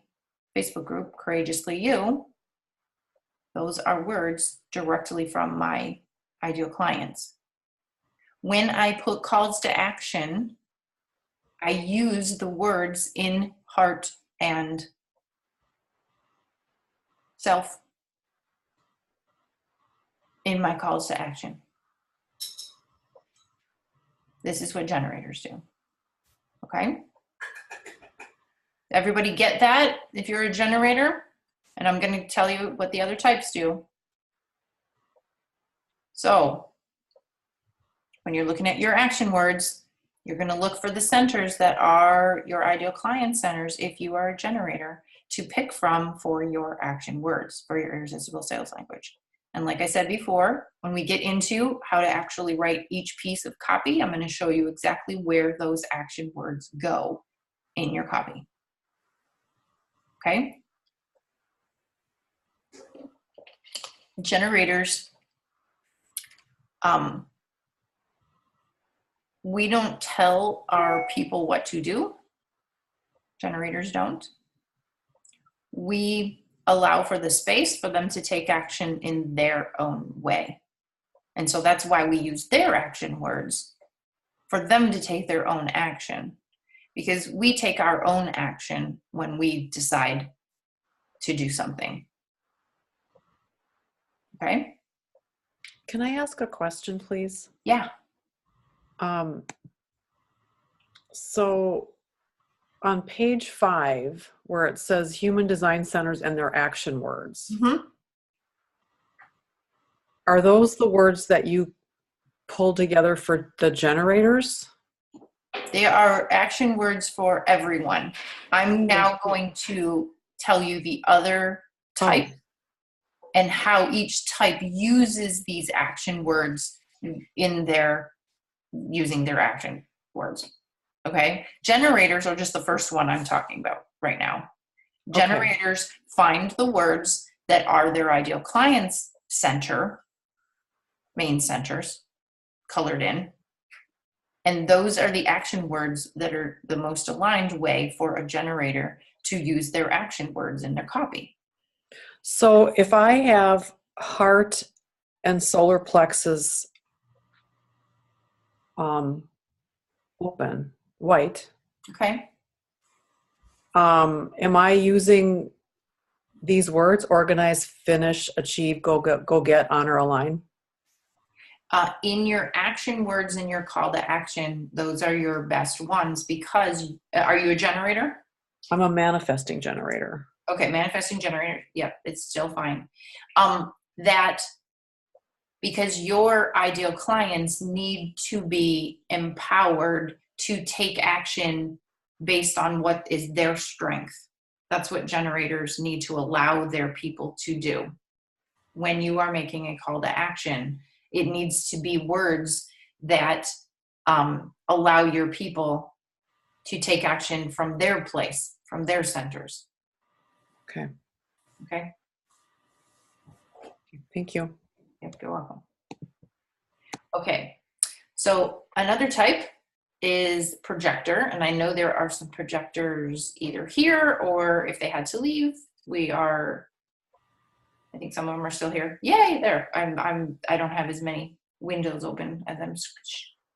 Facebook group Courageously You, those are words directly from my ideal clients. When I put calls to action, I use the words in heart and self in my calls to action. This is what generators do. Okay? Everybody get that if you're a generator? And I'm going to tell you what the other types do. So when you're looking at your action words, you're going to look for the centers that are your ideal client centers if you are a generator to pick from for your action words for your irresistible sales language. And like I said before, when we get into how to actually write each piece of copy, I'm going to show you exactly where those action words go in your copy. Okay? Generators, we don't tell our people what to do. Generators don't. We allow for the space for them to take action in their own way. And so that's why we use their action words, for them to take their own action, because we take our own action when we decide to do something. Okay? Can I ask a question, please? Yeah. So on page 5, where it says human design centers and their action words, are those the words that you pulled together for the generators? They are action words for everyone. I'm now going to tell you the other type and how each type uses these action words in using their action words. Okay? Generators are just the first one I'm talking about right now. Generators find the words that are their ideal client's center, main centers, colored in. And those are the action words that are the most aligned way for a generator to use their action words in their copy. So if I have heart and solar plexus open, white, Okay. am I using these words, organize, finish, achieve, go get, honor, align? In your action words in your call to action, those are your best ones because, are you a generator? I'm a manifesting generator. Okay, manifesting generator. Yep, it's still fine. That because your ideal clients need to be empowered to take action based on what is their strength. That's what generators need to allow their people to do. When you are making a call to action, it needs to be words that allow your people to take action from their place, from their centers. Okay. Okay. Thank you. Yep, you're welcome. Okay, so another type is projector, and I know there are some projectors either here or if they had to leave, I think some of them are still here. Yay, there. I don't have as many windows open as I'm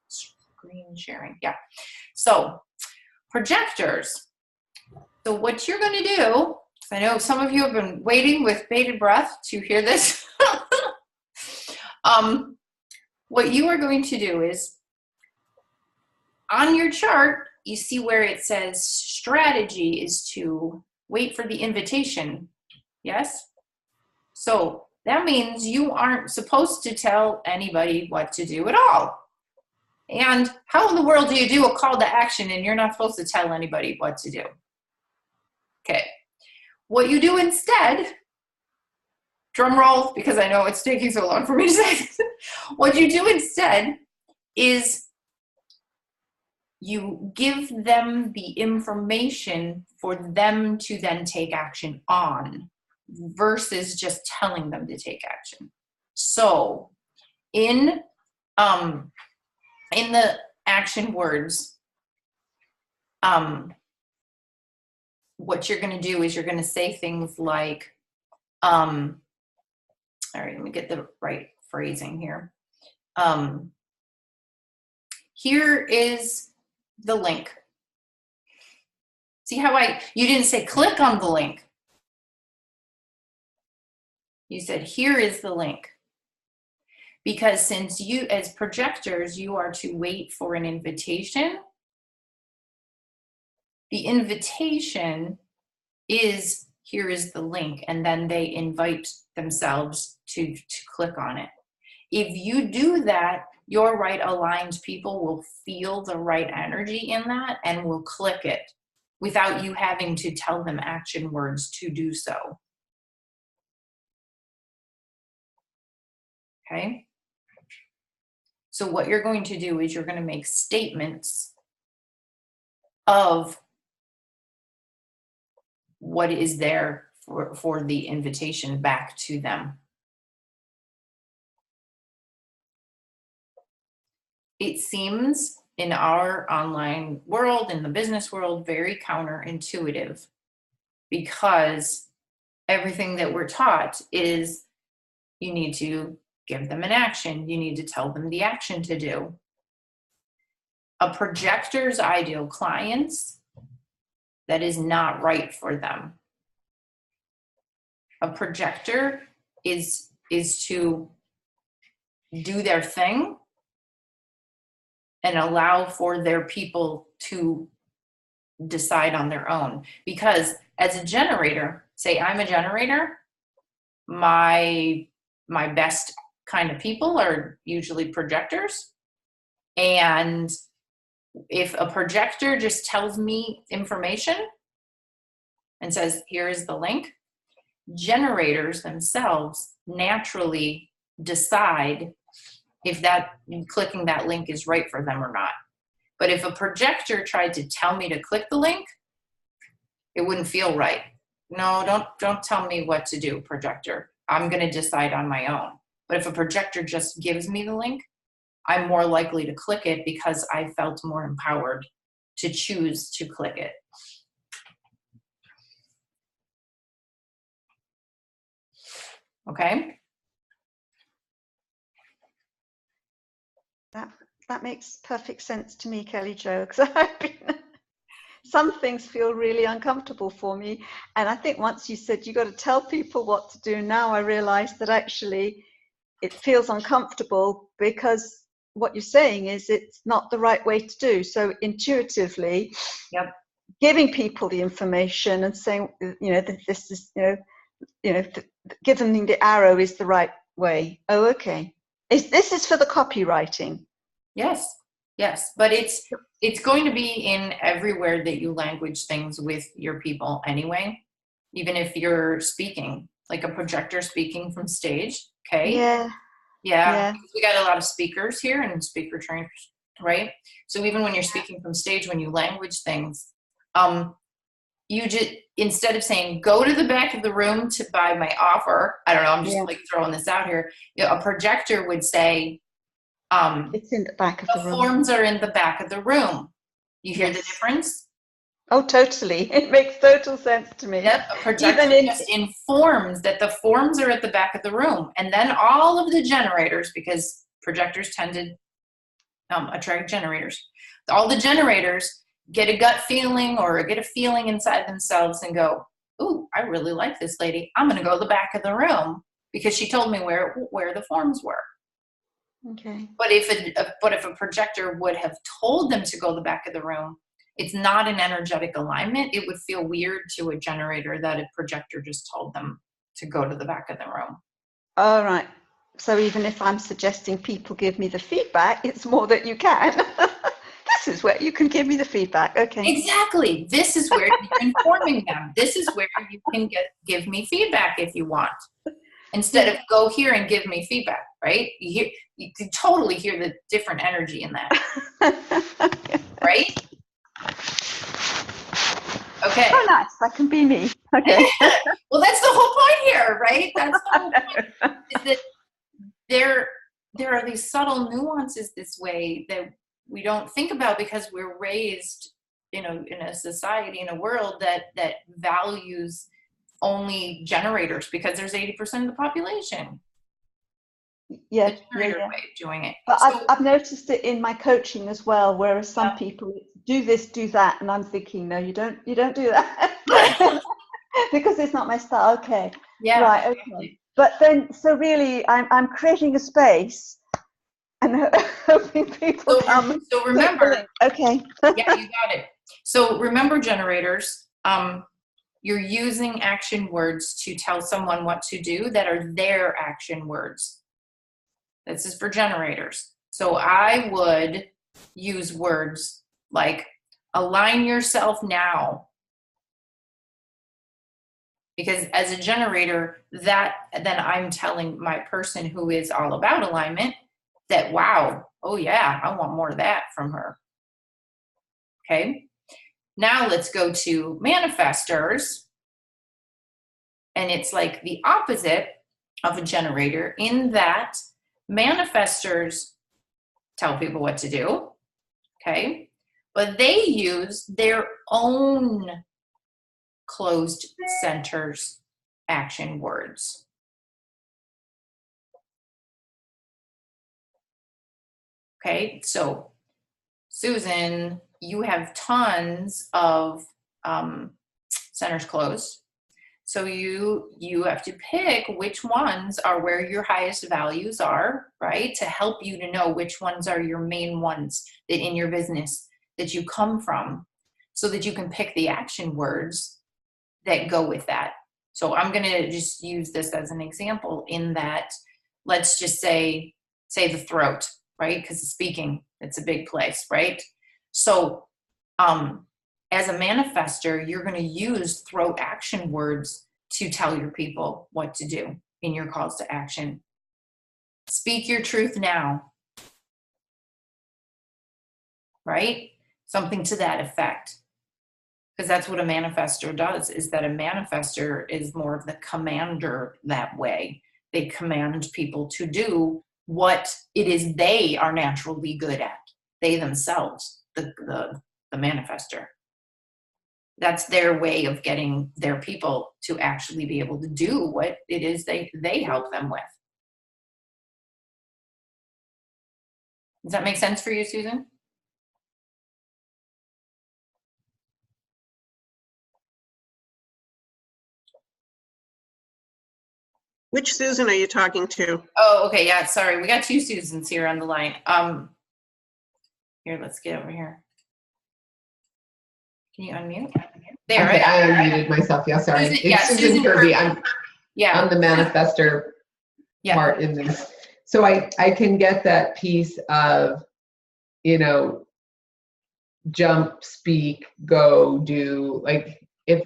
screen sharing. Yeah. So projectors. So what you're going to do, I know some of you have been waiting with bated breath to hear this. What you are going to do is on your chart, you see where it says strategy is to wait for the invitation. Yes? So that means you aren't supposed to tell anybody what to do at all. And how in the world do you do a call to action and you're not supposed to tell anybody what to do? Okay. What you do instead, drum roll, because I know it's taking so long for me to say, what you do instead is you give them the information for them to then take action on versus just telling them to take action. So in the action words, what you're going to do is you're going to say things like, all right, let me get the right phrasing here. Here is the link. See how you didn't say click on the link. You said, here is the link. Because since you, as projectors, you are to wait for an invitation, the invitation is, here is the link, and then they invite themselves to click on it. If you do that, your right aligned people will feel the right energy in that and will click it without you having to tell them action words to do so. Okay? So what you're going to do is you're going to make statements of what is there for the invitation back to them. It seems in our online world, in the business world, very counterintuitive because everything that we're taught is you need to give them an action. You need to tell them the action to do. A projector's ideal clients, that is not right for them. A projector is to do their thing and allow for their people to decide on their own. Because as a generator, say I'm a generator, my best kind of people are usually projectors. And if a projector just tells me information and says, here is the link, generators themselves naturally decide if clicking that link is right for them or not. But if a projector tried to tell me to click the link, it wouldn't feel right. No, don't tell me what to do, projector. I'm going to decide on my own. But if a projector just gives me the link, I'm more likely to click it because I felt more empowered to choose to click it. Okay? That makes perfect sense to me, Kelly Jo, because some things feel really uncomfortable for me. And I think once you said you got to tell people what to do, now I realize that actually it feels uncomfortable because what you're saying is it's not the right way to do. So intuitively, Yep. giving people the information and saying, that this is, give them the arrow is the right way. Oh, okay. This is for the copywriting. Yes. Yes. But it's going to be in everywhere that you language things with your people anyway, even if you're speaking, like a projector speaking from stage. Okay. Yeah. Yeah. Because we got a lot of speakers here and speaker trainers, right? So even when you're speaking from stage, when you language things, you just, instead of saying, go to the back of the room to buy my offer, I don't know, I'm just like throwing this out here. A projector would say, it's in the back of the room. forms are in the back of the room. You hear the difference? Oh, totally. It makes total sense to me. Yep. A projector just informs that the forms are at the back of the room. And then all of the generators, because projectors tend to attract generators, all the generators get a gut feeling or get a feeling inside themselves and go, ooh, I really like this lady. I'm going to go to the back of the room because she told me where the forms were. Okay. But if a projector would have told them to go to the back of the room, it's not an energetic alignment. It would feel weird to a generator that a projector just told them to go to the back of the room. All right. So even if I'm suggesting people give me the feedback, it's more that you can. This is where you can give me the feedback. Okay. Exactly. This is where you're informing them. This is where you can give me feedback if you want. Instead of go here and give me feedback, right? You can totally hear the different energy in that. Right? Okay. Oh, nice. That can be me. Okay. Well, that's the whole point here, right? That's the whole point. Is that there are these subtle nuances this way that we don't think about because we're raised, in a society, in a world that values only generators because there's 80% of the population. Yeah. The generator way of doing it. But So, I've noticed it in my coaching as well, whereas some people do this, do that, and I'm thinking, no, you don't do that because it's not my style. Okay. yeah. Right. Okay. But then, so really, I'm creating a space and hoping people come. So remember, okay. yeah, you got it. So remember, generators, you're using action words to tell someone what to do that are their action words. This is for generators. So I would use words like align yourself now. Because as a generator, then I'm telling my person who is all about alignment that, wow, oh yeah, I want more of that from her. Okay. Now let's go to manifestors. And it's like the opposite of a generator in that manifestors tell people what to do. Okay. But they use their own closed centers action words. Okay, so Susan, you have tons of centers closed. So you have to pick which ones are where your highest values are, right? To help you to know which ones are your main ones that in your business that you come from, so that you can pick the action words that go with that. So I'm going to just use this as an example in that, let's just say the throat, right? Because speaking, it's a big place, right? So as a manifester, you're going to use throat action words to tell your people what to do in your calls to action. Speak your truth now, right? Something to that effect. Because that's what a manifestor does, is that a manifestor is more of the commander that way. They command people to do what it is they are naturally good at. They themselves, the manifestor. That's their way of getting their people to actually be able to do what it is they help them with. Does that make sense for you, Susan? Which Susan are you talking to? Oh, okay, yeah, sorry. We got two Susans here on the line. Here, let's get over here. Can you unmute? There, Okay, right? I unmuted myself. Yeah, sorry. Susan- It's yeah, Susan Susan Kirby. Kirby. Yeah, I'm the manifester yeah. part in this. So I can get that piece of, you know, jump, speak, go, do. Like if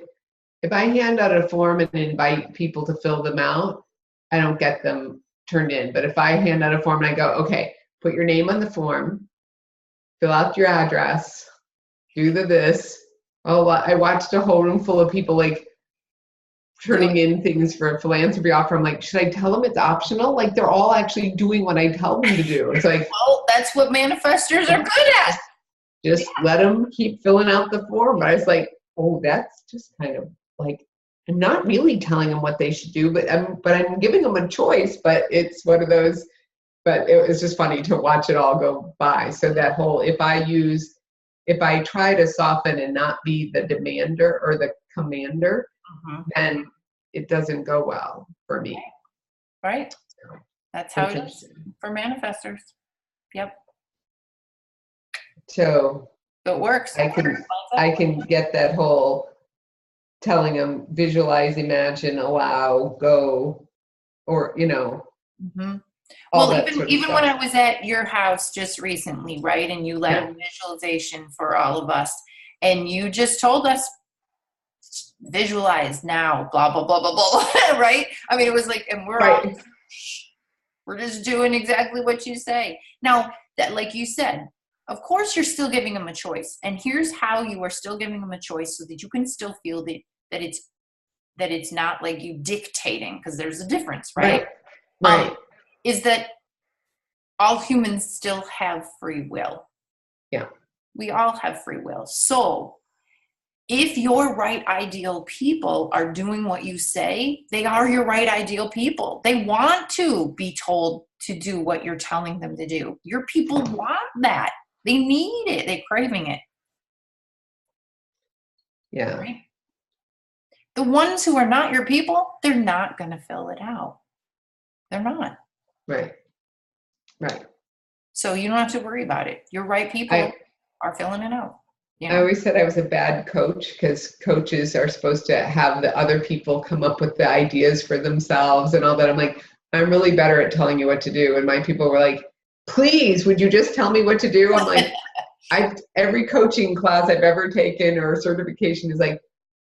I hand out a form and invite people to fill them out, I don't get them turned in. But if I hand out a form and I go, okay, put your name on the form, fill out your address, do this. Oh, I watched a whole room full of people like turning in things for a philanthropy offer. I'm like, should I tell them it's optional? Like they're all actually doing what I tell them to do. It's like, Well, that's what manifestors are good at. just let them keep filling out the form. But I was like, oh, that's just kind of like, I'm not really telling them what they should do, but I'm giving them a choice. But it's one of those. But it was just funny to watch it all go by. So that whole, if I try to soften and not be the demander or the commander, then it doesn't go well for me. Right? That's how it is for manifestors. Yep. So It works. I can get that whole telling them visualize, imagine, allow, go, or all Well, that sort of even stuff. when I was at your house just recently, right, and you led a visualization for all of us, and you just told us, visualize now, blah, blah, blah, blah, blah, right? I mean, it was like, and we're just doing exactly what you say. Now, that, like you said, of course you're still giving them a choice. And here's how you are still giving them a choice so that you can still feel that it's not like you dictating, because there's a difference, right? Right. Is that all humans still have free will. Yeah. We all have free will. So if your right ideal people are doing what you say, they are your right ideal people. They want to be told to do what you're telling them to do. Your people want that. They need it. They're craving it. Yeah. Right? The ones who are not your people, they're not going to fill it out. They're not. Right. Right. So you don't have to worry about it. Your right people are filling it out. I always said I was a bad coach because coaches are supposed to have the other people come up with the ideas for themselves and all that. I'm like, I'm really better at telling you what to do. And my people were like, please, would you just tell me what to do? I'm like, every coaching class I've ever taken or certification is like,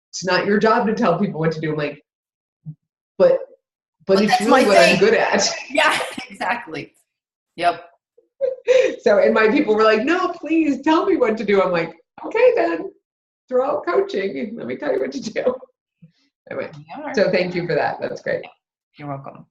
it's not your job to tell people what to do. I'm like, but it's really what I'm good at. Yeah, exactly. Yep. So, and my people were like, no, please tell me what to do. I'm like, okay, then throw out coaching. Let me tell you what to do. Anyway, so thank you for that. That's great. You're welcome.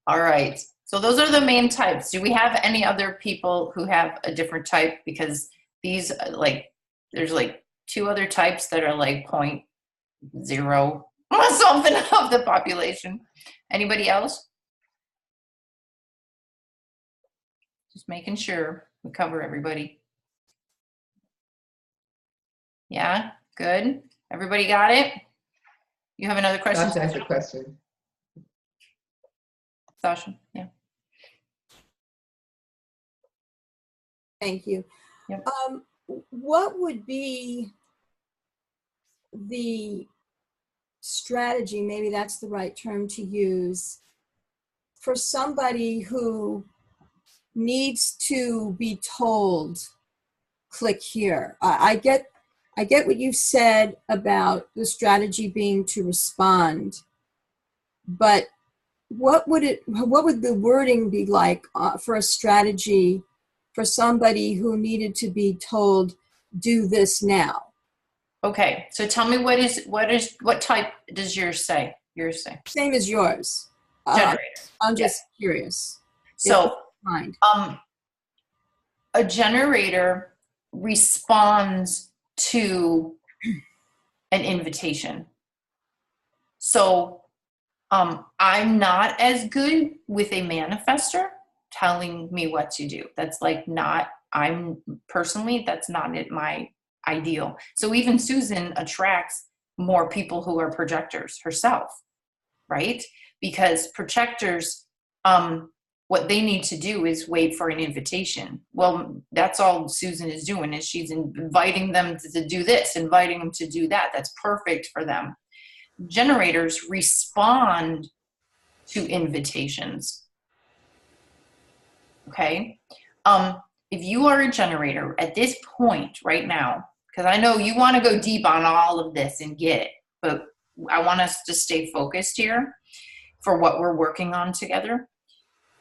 All right. So those are the main types. Do we have any other people who have a different type? Because these, like, there's like 2 other types that are like 0.0 something of the population. Anybody else? Just making sure we cover everybody. Yeah, good. Everybody got it? You have another question? Sasha has a question. Sasha, yeah. Thank you. Yep. What would be the strategy, maybe that's the right term to use, for somebody who needs to be told, click here? I get what you said about the strategy being to respond, but what would the wording be like for a strategy for somebody who needed to be told, do this now? Okay, so tell me what type does yours say? Same as yours. Generator. I'm just curious. So a generator responds to an invitation. So I'm not as good with a manifester telling me what to do. That's like not, I'm personally, that's not my ideal. So even Susan attracts more people who are projectors herself, right? Because projectors, what they need to do is wait for an invitation. Well, that's all Susan is doing, is she's inviting them to do this, inviting them to do that. That's perfect for them. Generators respond to invitations. Okay? If you are a generator at this point right now, because I know you want to go deep on all of this and get it, but I want us to stay focused here for what we're working on together.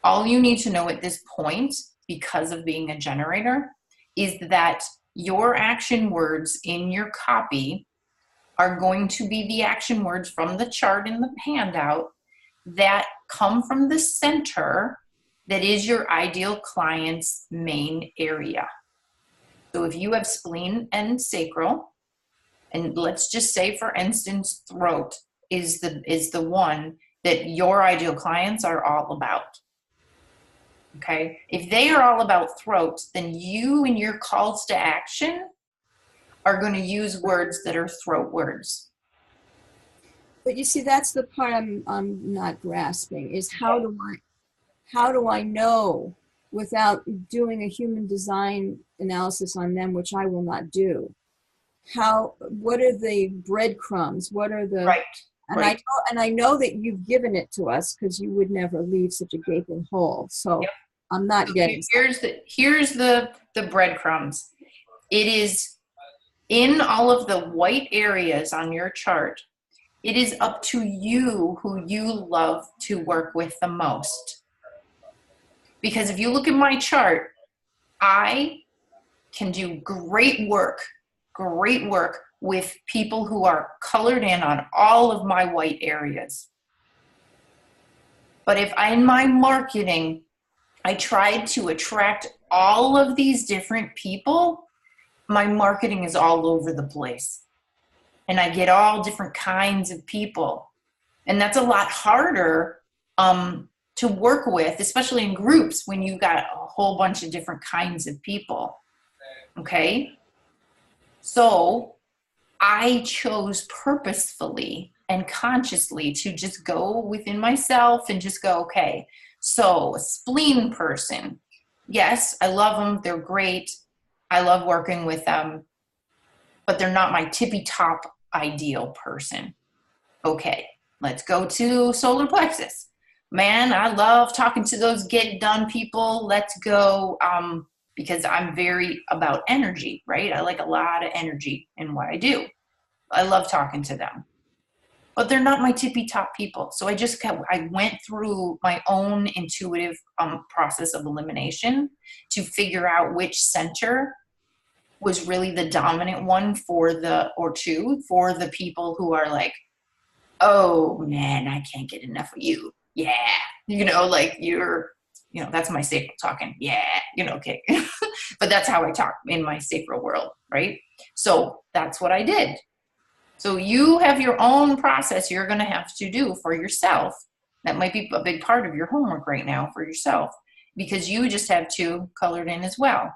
All you need to know at this point, because of being a generator, is that your action words in your copy are going to be the action words from the chart in the handout that come from the center that is your ideal client's main area. So if you have spleen and sacral, and let's just say, for instance, throat is the one that your ideal clients are all about. Okay, if they are all about throat, then you and your calls to action are going to use words that are throat words. But you see, that's the part I'm not grasping, is how do I know without doing a human design analysis on them, which I will not do? What are the breadcrumbs? What are the Right. And Right. I know that you've given it to us, because you would never leave such a gaping hole. So Yep. I'm not getting. Here's the breadcrumbs. It is in all of the white areas on your chart. It is up to you who you love to work with the most. Because if you look at my chart, I can do great work with people who are colored in on all of my white areas. But if in my marketing, I tried to attract all of these different people, my marketing is all over the place. And I get all different kinds of people. And that's a lot harder to work with, especially in groups when you got a whole bunch of different kinds of people. Okay? So I chose purposefully and consciously to just go within myself and just go, okay, so a spleen person, yes, I love them, they're great, I love working with them, but they're not my tippy top ideal person. Okay, let's go to solar plexus. Man, I love talking to those get it done people. Let's go, because I'm very about energy, right? I like a lot of energy in what I do. I love talking to them, but they're not my tippy top people. So I went through my own intuitive process of elimination to figure out which center was really the dominant one for the people who are like, oh man, I can't get enough of you. Yeah. Like that's my sacral talking. Yeah. Okay. But that's how I talk in my sacral world. Right. So that's what I did. So you have your own process you're going to have to do for yourself. That might be a big part of your homework right now for yourself, because you just have two colored in as well.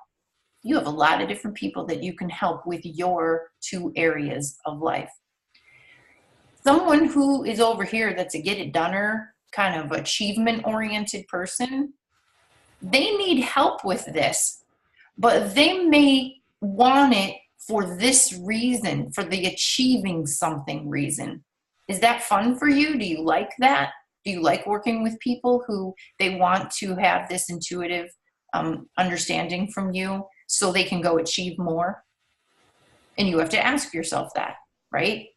You have a lot of different people that you can help with your two areas of life. Someone who is over here that's a get it doneer, kind of achievement oriented person, they need help with this, but they may want it for this reason, for the achieving something reason. Is that fun for you? Do you like that? Do you like working with people who they want to have this intuitive understanding from you so they can go achieve more? And you have to ask yourself that, right?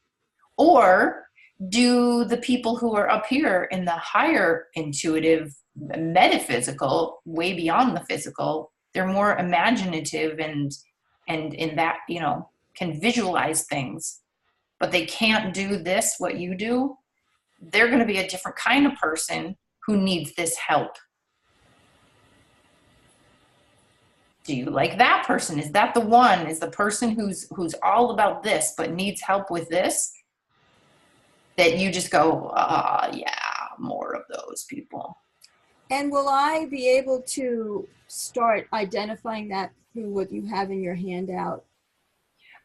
Or do the people who are up here in the higher intuitive, metaphysical, way beyond the physical, they're more imaginative and in that, can visualize things, but they can't do this, what you do, they're going to be a different kind of person who needs this help. Do you like that person? Is that the one? Is the person who's all about this but needs help with this? That you just go, yeah, more of those people. And will I be able to start identifying that through what you have in your handout?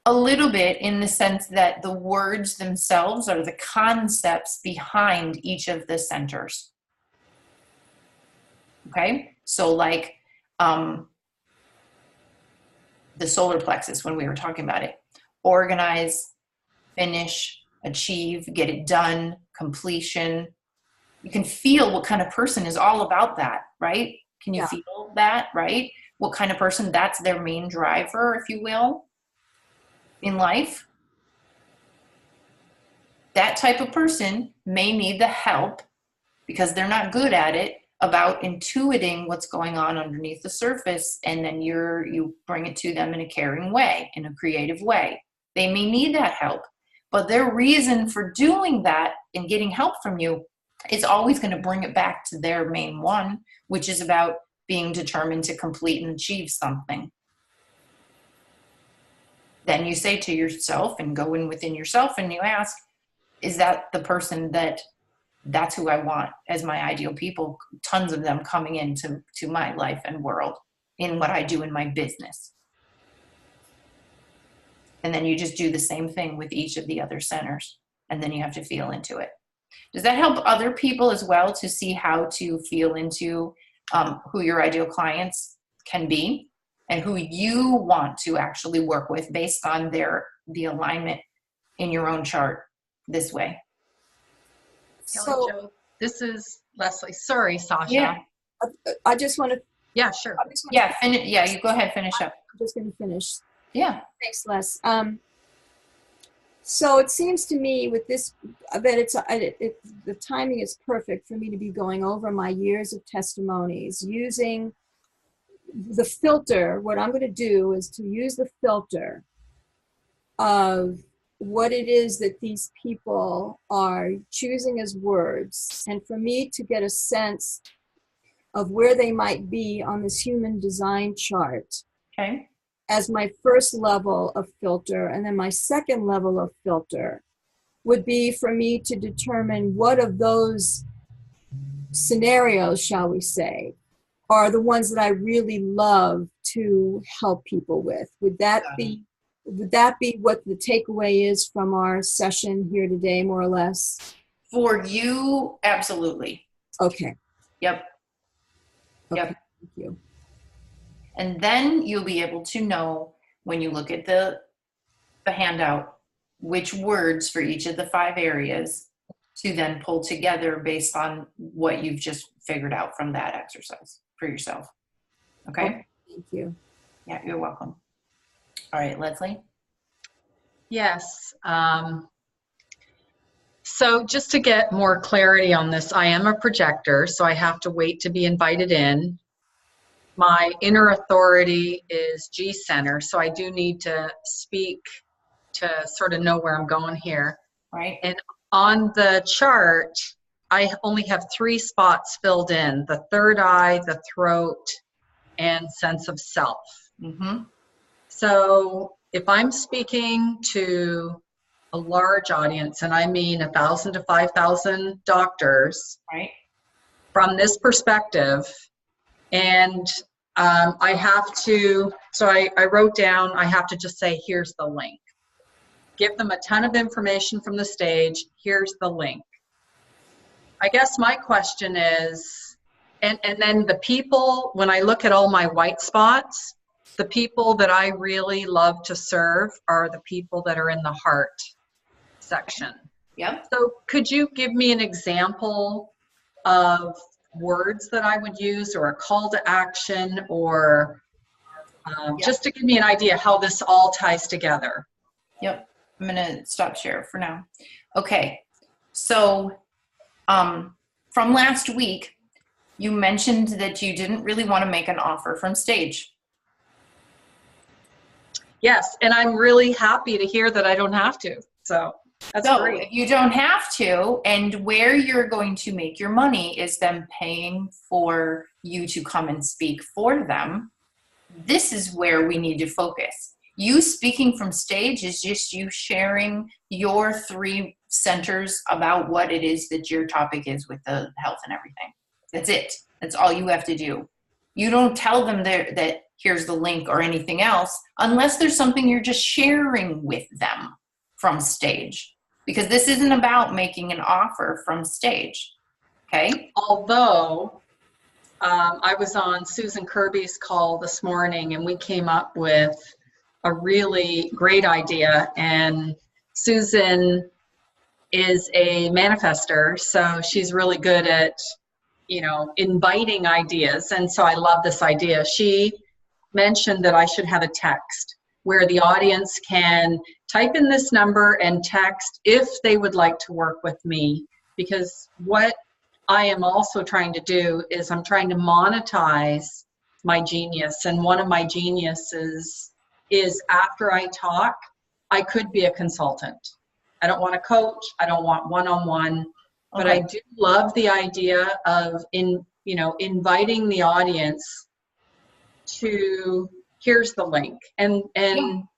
A little bit, in the sense that the words themselves are the concepts behind each of the centers. Okay, so like the solar plexus, when we were talking about it, organize, finish, achieve, get it done, completion. You can feel what kind of person is all about that, right? Can you feel that, right? What kind of person, that's their main driver, if you will, in life. That type of person may need the help, because they're not good at it, about intuiting what's going on underneath the surface, and then you bring it to them in a caring way, in a creative way. They may need that help, but their reason for doing that and getting help from you is always going to bring it back to their main one, which is about being determined to complete and achieve something. Then you say to yourself, and go in within yourself, and you ask, is that the person that's who I want as my ideal people? Tons of them coming into my life and world in what I do in my business. And then you just do the same thing with each of the other centers, and then you have to feel into it. Does that help other people as well to see how to feel into who your ideal clients can be, and who you want to actually work with based on the alignment in your own chart this way? Kelly Jo, this is Leslie. Sorry, Sasha. Yeah. I just want to. Yeah, sure. Yeah, you go ahead, finish up. I'm just going to finish. Yeah. Thanks, Les. So it seems to me with this that the timing is perfect for me to be going over my years of testimonies using the filter. What I'm going to do is to use the filter of what it is that these people are choosing as words, and for me to get a sense of where they might be on this human design chart. Okay. As my first level of filter, and then my second level of filter would be for me to determine what of those scenarios, shall we say, are the ones that I really love to help people with. Would that be what the takeaway is from our session here today, more or less? For you, absolutely. Okay. Yep. Okay. Yep. Thank you. And then you'll be able to know, when you look at the handout, which words for each of the 5 areas to then pull together based on what you've just figured out from that exercise for yourself. Okay? Thank you. Yeah, you're welcome. All right, Leslie? Yes. So just to get more clarity on this, I am a projector, so I have to wait to be invited in. My inner authority is G center, so I do need to speak to sort of know where I'm going here. Right. And on the chart, I only have 3 spots filled in: the third eye, the throat, and sense of self. Mm-hmm. So if I'm speaking to a large audience, and I mean 1,000 to 5,000 doctors, Right. from this perspective, and I have to, so I wrote down, I have to just say, here's the link. Give them a ton of information from the stage, here's the link. I guess my question is, and then the people, when I look at all my white spots, the people that I really love to serve are the people that are in the heart section. Yep. So could you give me an example of words that I would use, or a call to action, or just to give me an idea how this all ties together? Yep. I'm going to stop share for now. Okay. So from last week, you mentioned that you didn't really want to make an offer from stage. Yes, and I'm really happy to hear that I don't have to. So that's So great. if you don't have to, and where you're going to make your money is them paying for you to come and speak for them, this is where we need to focus. You speaking from stage is just you sharing your 3 centers about what it is that your topic is with the health and everything. That's it. That's all you have to do. You don't tell them that here's the link or anything else unless there's something you're just sharing with them from stage, because this isn't about making an offer from stage. Okay. Although I was on Susan Kirby's call this morning and we came up with a really great idea, and Susan is a manifester, so she's really good at, you know, inviting ideas. And so I love this idea. She mentioned that I should have a text where the audience can type in this number and text if they would like to work with me. Because what I am also trying to do is I'm trying to monetize my genius. And one of my geniuses is after I talk, I could be a consultant. I don't want to coach. I don't want one-on-one. But I do love the idea of inviting the audience to, here's the link. And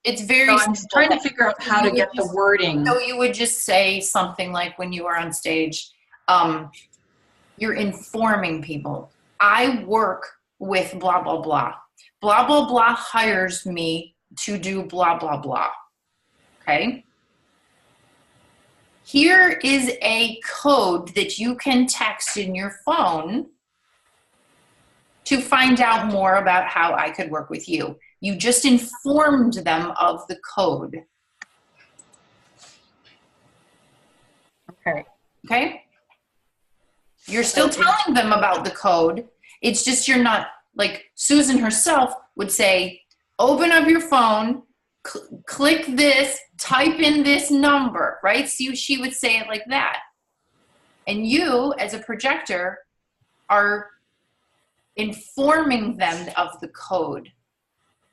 it's very so I'm trying to figure out how to get the wording. So you would just say something like, when you are on stage, you're informing people. I work with blah, blah, blah. Blah, blah, blah hires me to do blah, blah, blah. Okay? Here is a code that you can text in your phone to find out more about how I could work with you. You just informed them of the code. Okay. Okay? You're still telling them about the code. It's just you're not, like Susan herself would say, open up your phone, click this, type in this number, right? So she would say it like that. And you, as a projector, are informing them of the code.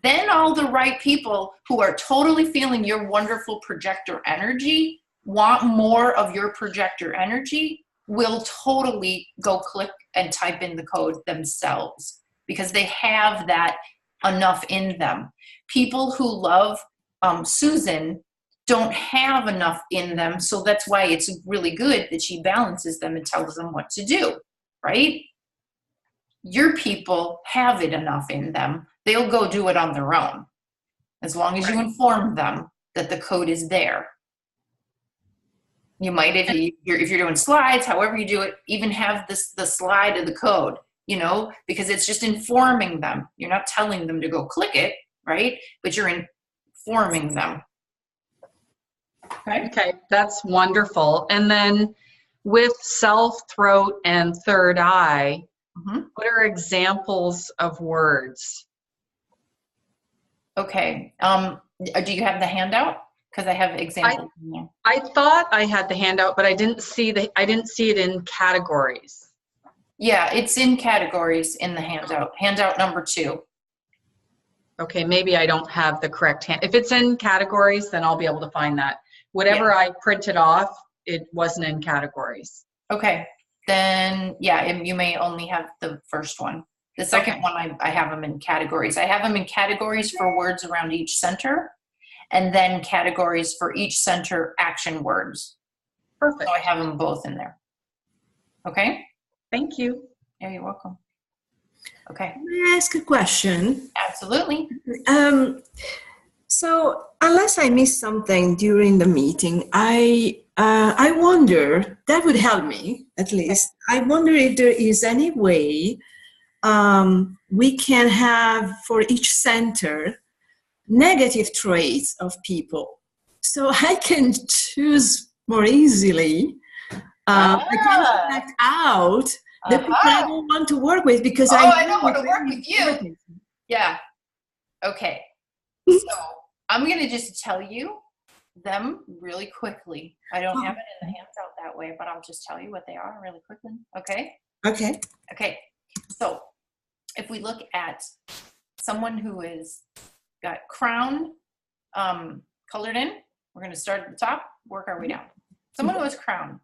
Then all the right people who are totally feeling your wonderful projector energy, want more of your projector energy, will totally go click and type in the code themselves, because they have that enough in them. People who love Susan don't have enough in them, so that's why it's really good that she balances them and tells them what to do, right? Your people have it enough in them. They'll go do it on their own, as long as you inform them that the code is there. You might, if you're doing slides, however you do it, even have the slide of the code, you know, because it's just informing them. You're not telling them to go click it, right? But you're informing them. Okay, that's wonderful. And then with self, throat, and third eye, what are examples of words? Okay. Do you have the handout? Because I have examples in there. I thought I had the handout, but I didn't see it in categories. Yeah, it's in categories in the handout. Handout number 2. Okay, maybe I don't have the correct if it's in categories, then I'll be able to find that. Whatever I printed off, it wasn't in categories. Okay, then yeah, you may only have the first one. The second one, I have them in categories. I have them in categories for words around each center, and then categories for each center action words. Perfect. So I have them both in there. Okay? Thank you. Yeah, you're welcome. Okay. May I ask a question? Absolutely. So unless I missed something during the meeting, I wonder, that would help me at least. I wonder if there is any way we can have for each center negative traits of people, so I can choose more easily. I can select out the people I don't want to work with, because I don't want to work with you. Yeah. Okay. So I'm going to just tell you them really quickly. I don't have it in the handout that way, but I'll just tell you what they are really quickly. Okay? Okay. Okay. So if we look at someone who is got crown colored in, we're going to start at the top, work our way down. Someone who has crown.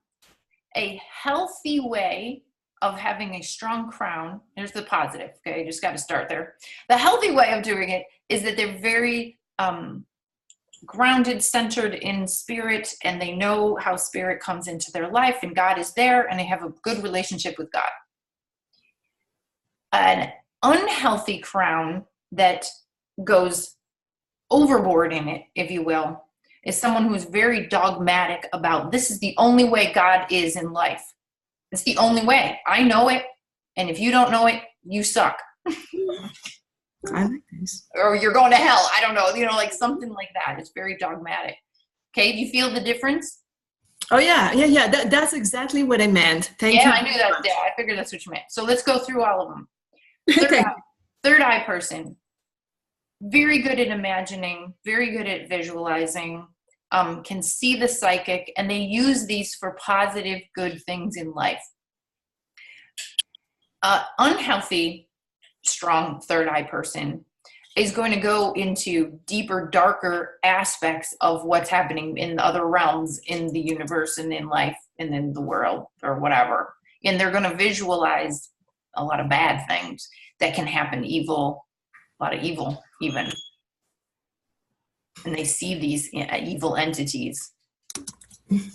A healthy way of having a strong crown, here's the positive, okay, you just got to start there. The healthy way of doing it is that they're very grounded, centered in spirit, and they know how spirit comes into their life, and God is there, and they have a good relationship with God. An unhealthy crown that goes overboard in it, if you will, is someone who's very dogmatic about this is the only way God is in life. It's the only way. I know it, and if you don't know it, you suck. I like this. Or you're going to hell. I don't know, like something like that. It's very dogmatic. Okay, do you feel the difference? Oh yeah. That's exactly what I meant. Thank you. Yeah, I knew that. Yeah, I figured that's what you meant. So let's go through all of them. Third eye person. Very good at imagining, very good at visualizing, can see the psychic, and they use these for positive, good things in life. Unhealthy, strong third eye person is going to go into deeper, darker aspects of what's happening in the other realms in the universe and in life and in the world or whatever. And they're going to visualize a lot of bad things that can happen, evil, a lot of evil even. And they see these evil entities.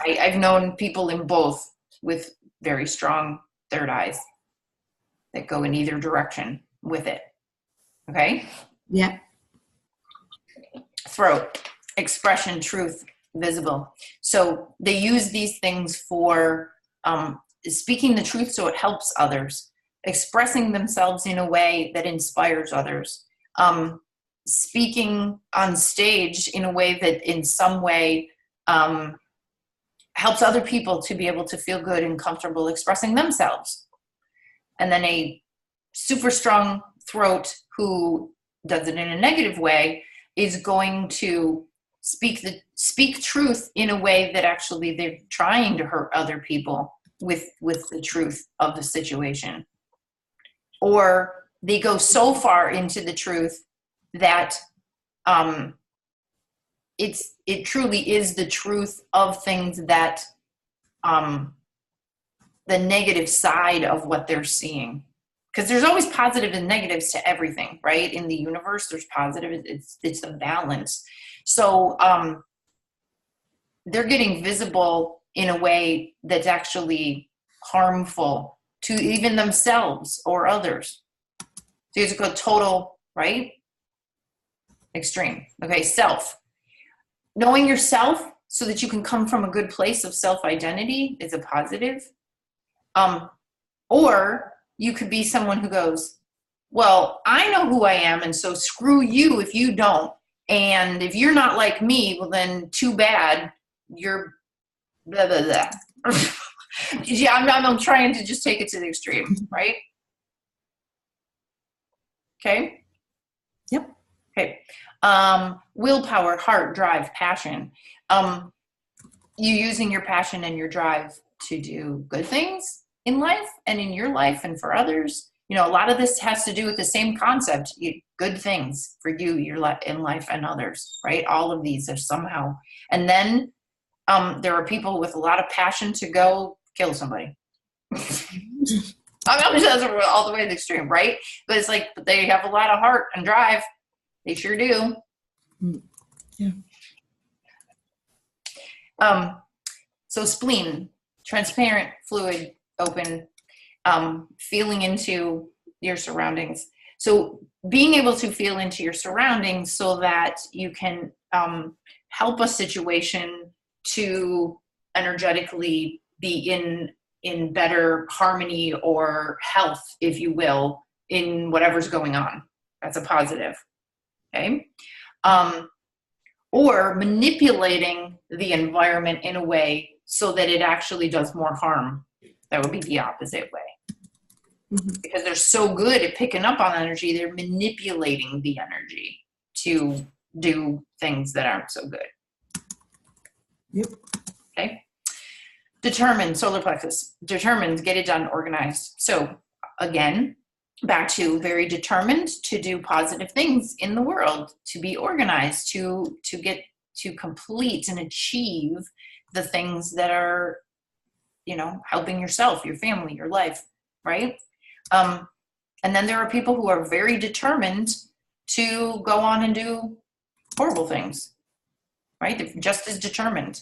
I've known people in both with very strong third eyes that go in either direction with it. Okay? Yeah. Throat, expression, truth, visible. So they use these things for speaking the truth so it helps others, expressing themselves in a way that inspires others, speaking on stage in a way that in some way helps other people to be able to feel good and comfortable expressing themselves. And then a super strong throat who does it in a negative way is going to speak truth in a way that actually they're trying to hurt other people with the truth of the situation. Or they go so far into the truth that it truly is the truth of things that the negative side of what they're seeing. Because there's always positive and negatives to everything, right? In the universe, there's positive. It's a balance. So they're getting visible in a way that's actually harmful to even themselves or others. So you have to go total, right? Extreme. Okay, self. Knowing yourself so that you can come from a good place of self-identity is a positive. Or you could be someone who goes, well, I know who I am, and so screw you if you don't. And if you're not like me, well, then too bad. You're blah, blah, blah. Yeah, I'm trying to just take it to the extreme, right? Okay? Yep. Okay. Willpower, heart, drive, passion. You using your passion and your drive to do good things in life and in your life and for others. A lot of this has to do with the same concept. Good things for you, your life in life and others, right? All of these are somehow. And then there are people with a lot of passion to go kill somebody. I'm just all the way to the extreme, right? But it's like they have a lot of heart and drive. They sure do. Yeah. So spleen, transparent, fluid, open, feeling into your surroundings. So being able to feel into your surroundings so that you can help a situation to energetically be in better harmony or health, if you will, in whatever's going on. That's a positive. Okay. Or manipulating the environment in a way so that it actually does more harm. That would be the opposite way. Mm-hmm. Because they're so good at picking up on energy, they're manipulating the energy to do things that aren't so good. Yep. Okay. Determined, solar plexus. Determined, get it done, organized. So again, back to very determined to do positive things in the world, to be organized, to get to complete and achieve the things that are, helping yourself, your family, your life, right? And then there are people who are very determined to go on and do horrible things, right? They're just as determined.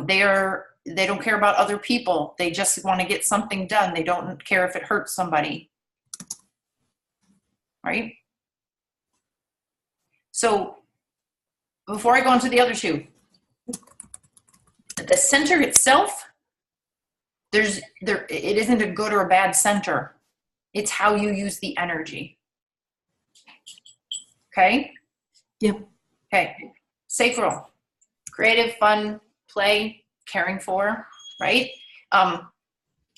They don't care about other people. They just want to get something done. They don't care if it hurts somebody, right? So before I go on to the other two, the center itself, it isn't a good or a bad center. It's how you use the energy. Okay? Yep. Okay. Sacral. Creative, fun, play, caring for, right?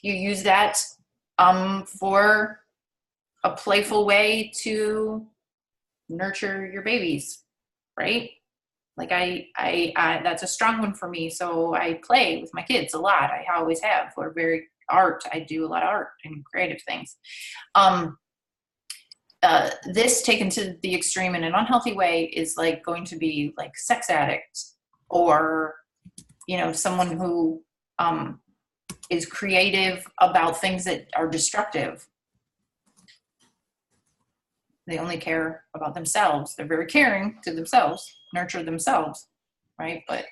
You use that for a playful way to nurture your babies, right? Like I that's a strong one for me. So I play with my kids a lot. I always have. We're very I do a lot of art and creative things. This taken to the extreme in an unhealthy way is like going to be like sex addict, or, you know, someone who is creative about things that are destructive. They only care about themselves. They're very caring to themselves, nurture themselves, right? But,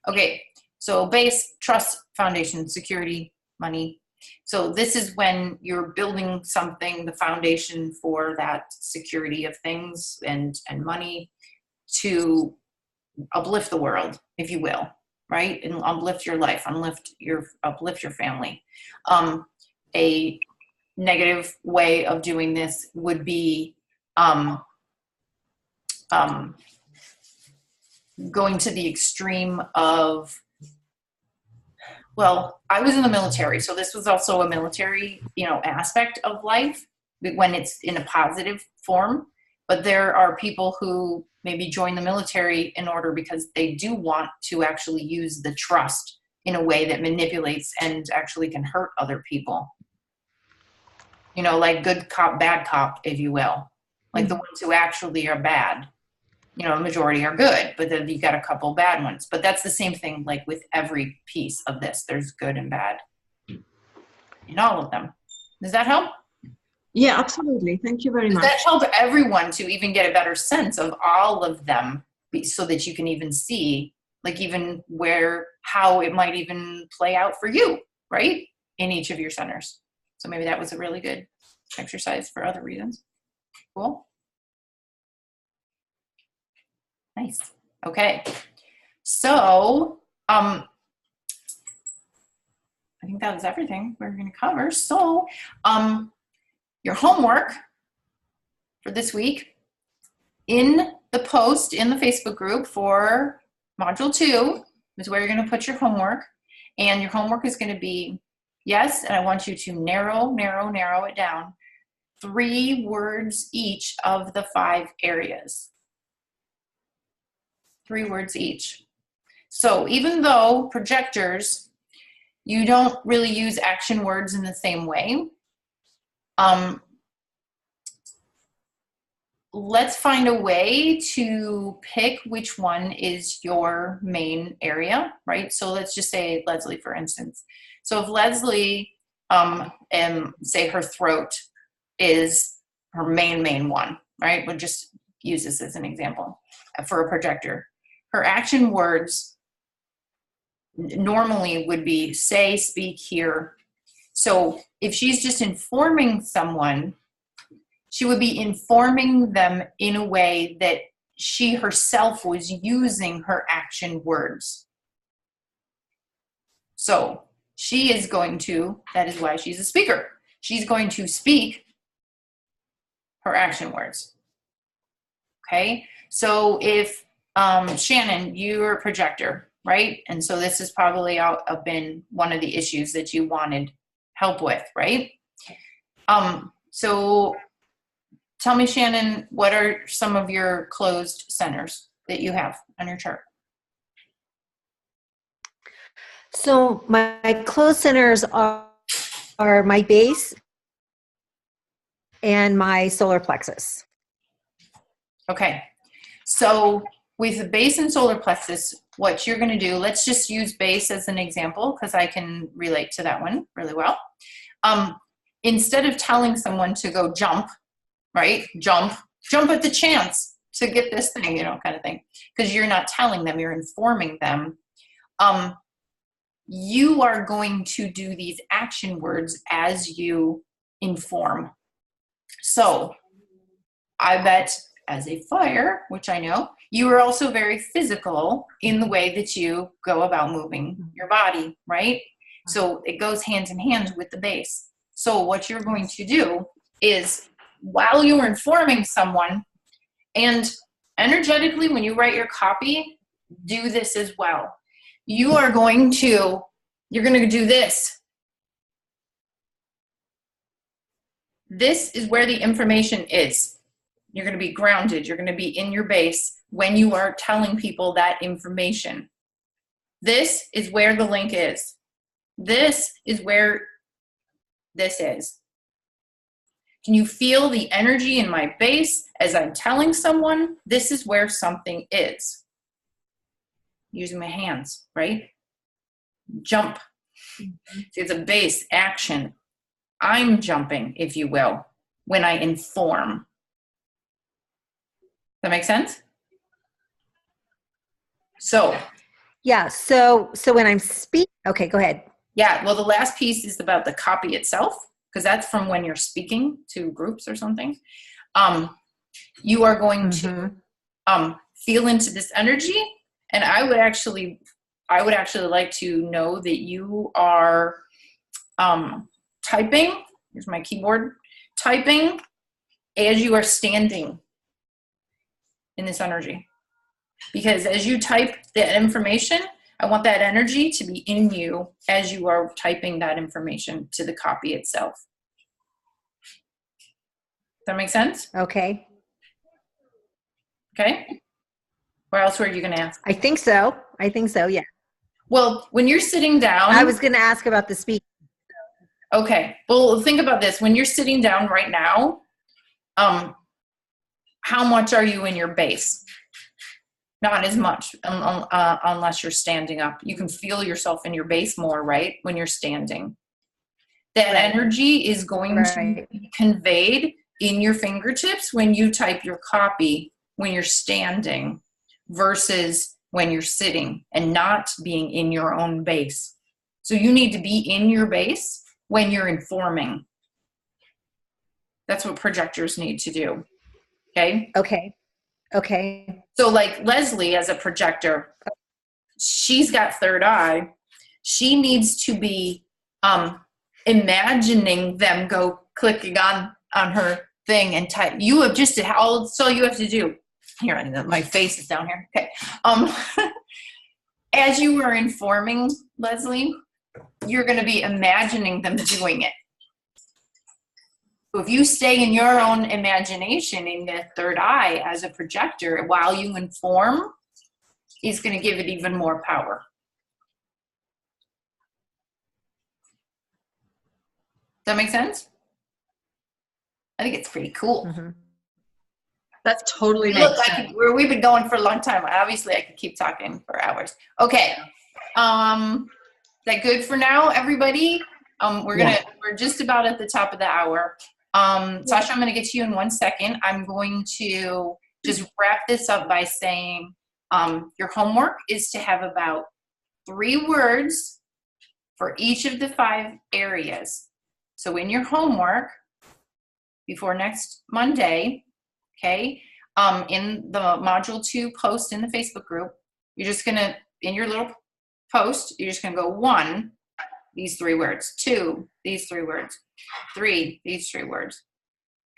okay, so base, trust, foundation, security, money. So this is when you're building something, the foundation for that security of things and money to uplift the world, if you will, right? And uplift your life, uplift your family. A negative way of doing this would be going to the extreme of, well, I was in the military, so this was also a military, you know, aspect of life when it's in a positive form. But there are people who maybe join the military in order because they do want to actually use the trust in a way that manipulates and actually can hurt other people. You know, like good cop, bad cop, if you will. Like the ones who actually are bad. You know, the majority are good, but then you got a couple bad ones. But that's the same thing, like with every piece of this. There's good and bad in all of them. Does that help? Yeah, absolutely. Thank you very Does much. that help everyone to even get a better sense of all of them, so that you can even see, like, even how it might even play out for you, right? In each of your centers. So maybe that was a really good exercise for other reasons. Cool. Nice. Okay. So, I think that was everything we're going to cover. So, your homework for this week in the post in the Facebook group for Module 2 is where you're going to put your homework. And your homework is going to be, yes, and I want you to narrow it down. 3 words each of the 5 areas. 3 words each. So even though projectors, you don't really use action words in the same way, let's find a way to pick which one is your main area, right? So let's just say Leslie, for instance. So if Leslie, say her throat is her main one, right? We'll just use this as an example for a projector. Her action words normally would be say, speak, hear. So if she's just informing someone, she would be informing them in a way that she herself was using her action words. So she is going to, that is why she's a speaker. She's going to speak her action words. Okay, so if Shannon, you're a projector, right? And so this has probably been one of the issues that you wanted help with, right? So tell me, Shannon, what are some of your closed centers that you have on your chart? So my closed centers are my base and my solar plexus. Okay, so with the base and solar plexus, what you're going to do, let's just use base as an example because I can relate to that one really well. Instead of telling someone to go jump, right? Jump at the chance to get this thing, you know, kind of thing. Because you're not telling them, you're informing them. You are going to do these action words as you inform. So I bet as a fire, which I know, you are also very physical in the way that you go about moving your body, right? So it goes hand in hand with the base. So what you're going to do is, while you're informing someone, and energetically, when you write your copy, do this as well. You're going to do this. This is where the information is. You're going to be grounded. You're going to be in your base when you are telling people that information. This is where the link is. This is where this is. Can you feel the energy in my base as I'm telling someone this is where something is? Using my hands, right? Jump. It's a base action. I'm jumping, if you will, when I inform. That make sense? So. Yeah. So when I'm speaking, okay, go ahead. Yeah. Well, the last piece is about the copy itself, because that's from when you're speaking to groups or something. You are going to feel into this energy, and I would actually like to know that you are typing. Here's my keyboard. Typing as you are standing in this energy. Because as you type the information, I want that energy to be in you as you are typing that information to the copy itself. Does that make sense? Okay. Okay. What else were you going to ask? I think so. Yeah. Well, when you're sitting down. I was going to ask about the speaking. Okay. Well, think about this. When you're sitting down right now, how much are you in your base? Not as much, unless you're standing up. You can feel yourself in your base more, right? When you're standing. That energy is going to be conveyed in your fingertips when you type your copy, when you're standing, versus when you're sitting and not being in your own base. So you need to be in your base when you're informing. That's what projectors need to do. Okay? Okay. So like Leslie as a projector, she's got third eye. She needs to be imagining them go clicking on her thing and type. You have just, so you have to do. Here, my face is down here. Okay. As you are informing, Leslie, you're going to be imagining them doing it. So if you stay in your own imagination in the third eye as a projector while you inform, it's going to give it even more power. Does that make sense? I think it's pretty cool. Mm-hmm. That totally Look, makes sense. we've been going for a long time. Obviously, I could keep talking for hours. Okay. Is that good for now, everybody? We're just about at the top of the hour. Sasha, I'm going to get to you in 1 second. I'm going to just wrap this up by saying your homework is to have about 3 words for each of the 5 areas. So in your homework, before next Monday, okay, in the Module 2 post in the Facebook group, you're just going to, in your little post, you're just going to go 1, these 3 words, 2, these 3 words, 3, these 3 words.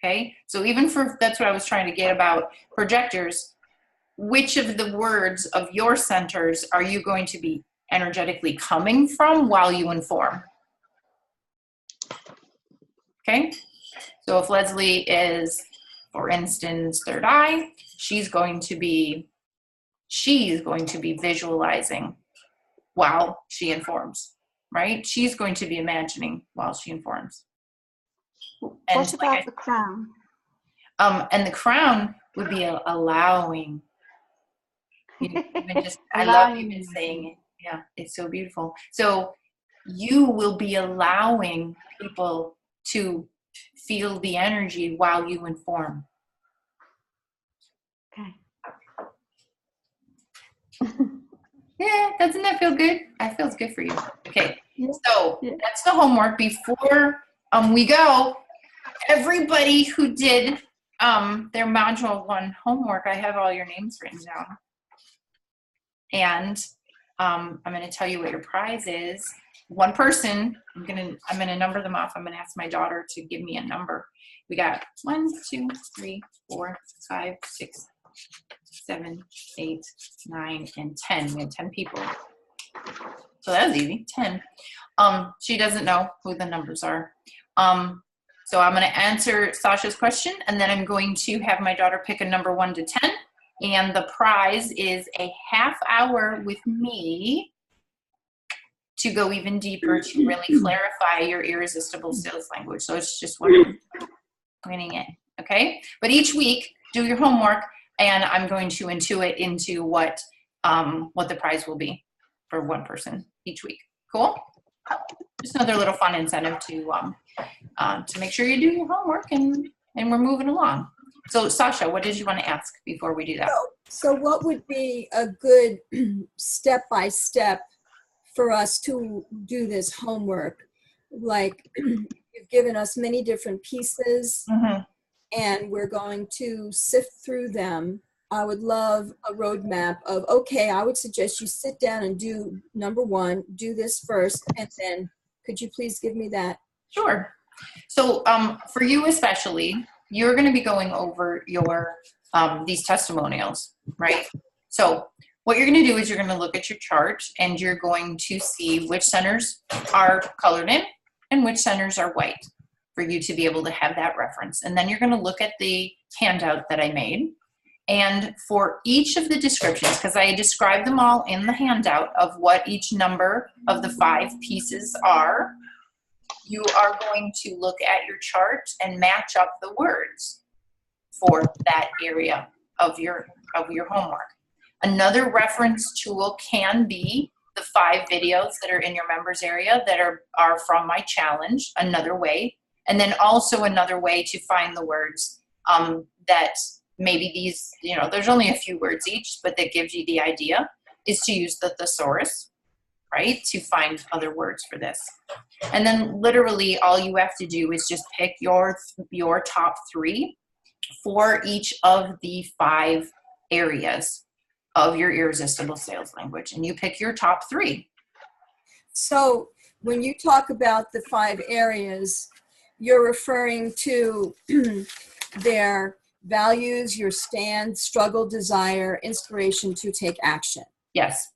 Okay, so even for, that's what I was trying to get about projectors, which of the words of your centers are you going to be energetically coming from while you inform? Okay, so if Leslie is, for instance, third eye, she's going to be visualizing while she informs, right? She's going to be imagining while she informs. And What about the crown? And the crown would be allowing. You know, even just, I love Allowing. even saying it. Yeah, it's so beautiful. So you will be allowing people to feel the energy while you inform. Okay. Yeah, doesn't that feel good? That feels good for you. Okay, Yeah. so Yeah. that's the homework. Before we go, everybody who did their module 1 homework, I have all your names written down. And I'm going to tell you what your prize is. One person, I'm gonna number them off. I'm gonna ask my daughter to give me a number. We got 1, 2, 3, 4, 5, 6, 7, 8, 9, and 10. We had 10 people. So that was easy, 10. She doesn't know who the numbers are. So I'm gonna answer Sasha's question, and then I'm going to have my daughter pick a number 1 to 10. And the prize is a half hour with me to go even deeper to really clarify your irresistible sales language. So it's just one winning it, okay? But each week, do your homework, and I'm going to intuit into what the prize will be for one person each week. Cool? Just another little fun incentive to make sure you do your homework, and we're moving along. So Sasha, what did you want to ask before we do that? So what would be a good step-by-step for us to do this homework? Like, you've given us many different pieces, and we're going to sift through them. I would love a roadmap of, okay, I would suggest you sit down and do number 1, do this first, and then could you please give me that? Sure. So for you especially, you're going to be going over your these testimonials, right? So what you're going to do is you're going to look at your chart, and you're going to see which centers are colored in and which centers are white, for you to be able to have that reference. And then you're going to look at the handout that I made. And for each of the descriptions, because I described them all in the handout of what each number of the 5 pieces are, you are going to look at your chart and match up the words for that area of your homework. Another reference tool can be the 5 videos that are in your members area that are from my challenge, another way. And then also another way to find the words that maybe these, there's only a few words each, but that gives you the idea, is to use the thesaurus, right, to find other words for this. And then literally all you have to do is just pick your top 3 for each of the 5 areas of your irresistible sales language, and you pick your top 3. So when you talk about the 5 areas, you're referring to their values, your stand, struggle, desire, inspiration to take action. Yes.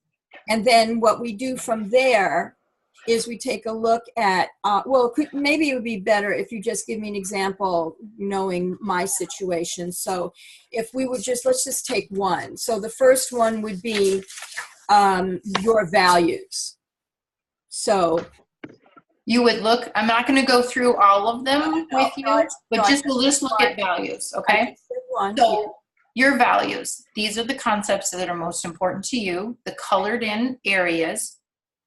And then what we do from there is we take a look at, maybe it would be better if you just give me an example, knowing my situation. So if we would let's just take one. So the first one would be your values. So you would look, I'm not going to go through all of them with you, but we'll just look at values, okay? So your values, these are the concepts that are most important to you, the colored in areas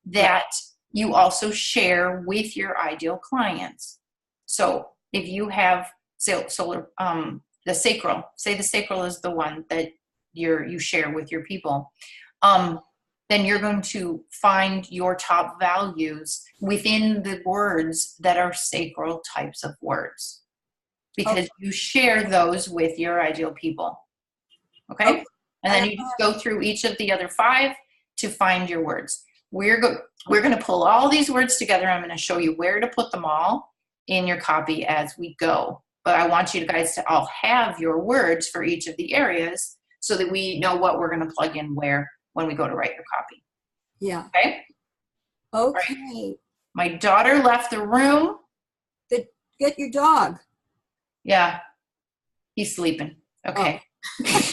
that you also share with your ideal clients. So if you have the sacral, say the sacral is the one that you share with your people, then you're going to find your top values within the words that are sacral types of words, because you share those with your ideal people. Okay? And then you just go through each of the other 5 to find your words. We're going to pull all these words together. I'm going to show you where to put them all in your copy as we go. But I want you guys to all have your words for each of the areas so that we know what we're going to plug in where when we go to write your copy. Yeah. Okay? Okay. Right. My daughter left the room. Get your dog. Yeah. He's sleeping. Okay. Oh.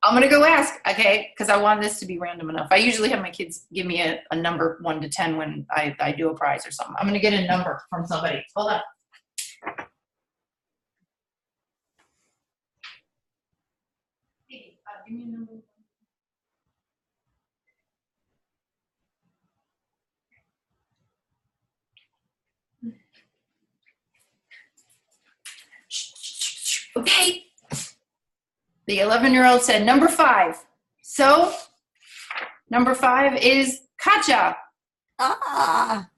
I'm going to go ask, okay, because I want this to be random enough. I usually have my kids give me a number 1 to 10 when I do a prize or something. I'm going to get a number from somebody. Hold on. Hey, give me a number. Okay. The 11-year-old said number 5. So number 5 is Katja. Ah,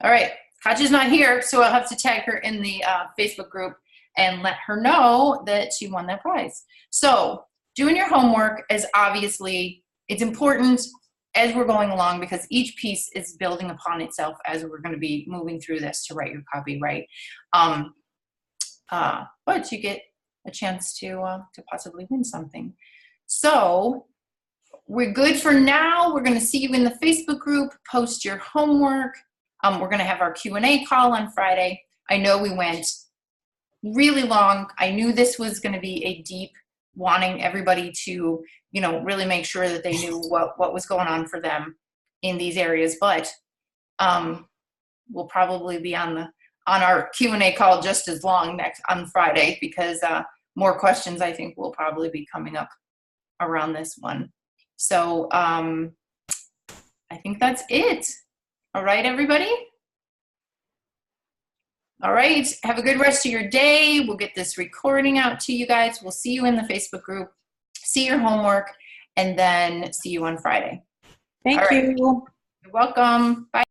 All right. Katja's not here, so I'll have to tag her in the Facebook group and let her know that she won that prize. So doing your homework is obviously, it's important as we're going along because each piece is building upon itself as we're going to be moving through this to write your copy, right? But you get a chance to possibly win something. So we're good for now. We're going to see you in the Facebook group. Post your homework. We're going to have our Q&A call on Friday. I know we went really long. I knew this was going to be a deep, wanting everybody to, you know, really make sure that they knew what was going on for them in these areas. But we'll probably be on our Q&A call just as long on Friday because more questions I think will probably be coming up around this one. So I think that's it. All right, everybody? All right, have a good rest of your day. We'll get this recording out to you guys. We'll see you in the Facebook group, see your homework, and then see you on Friday. Thank All right. you. You're welcome. Bye.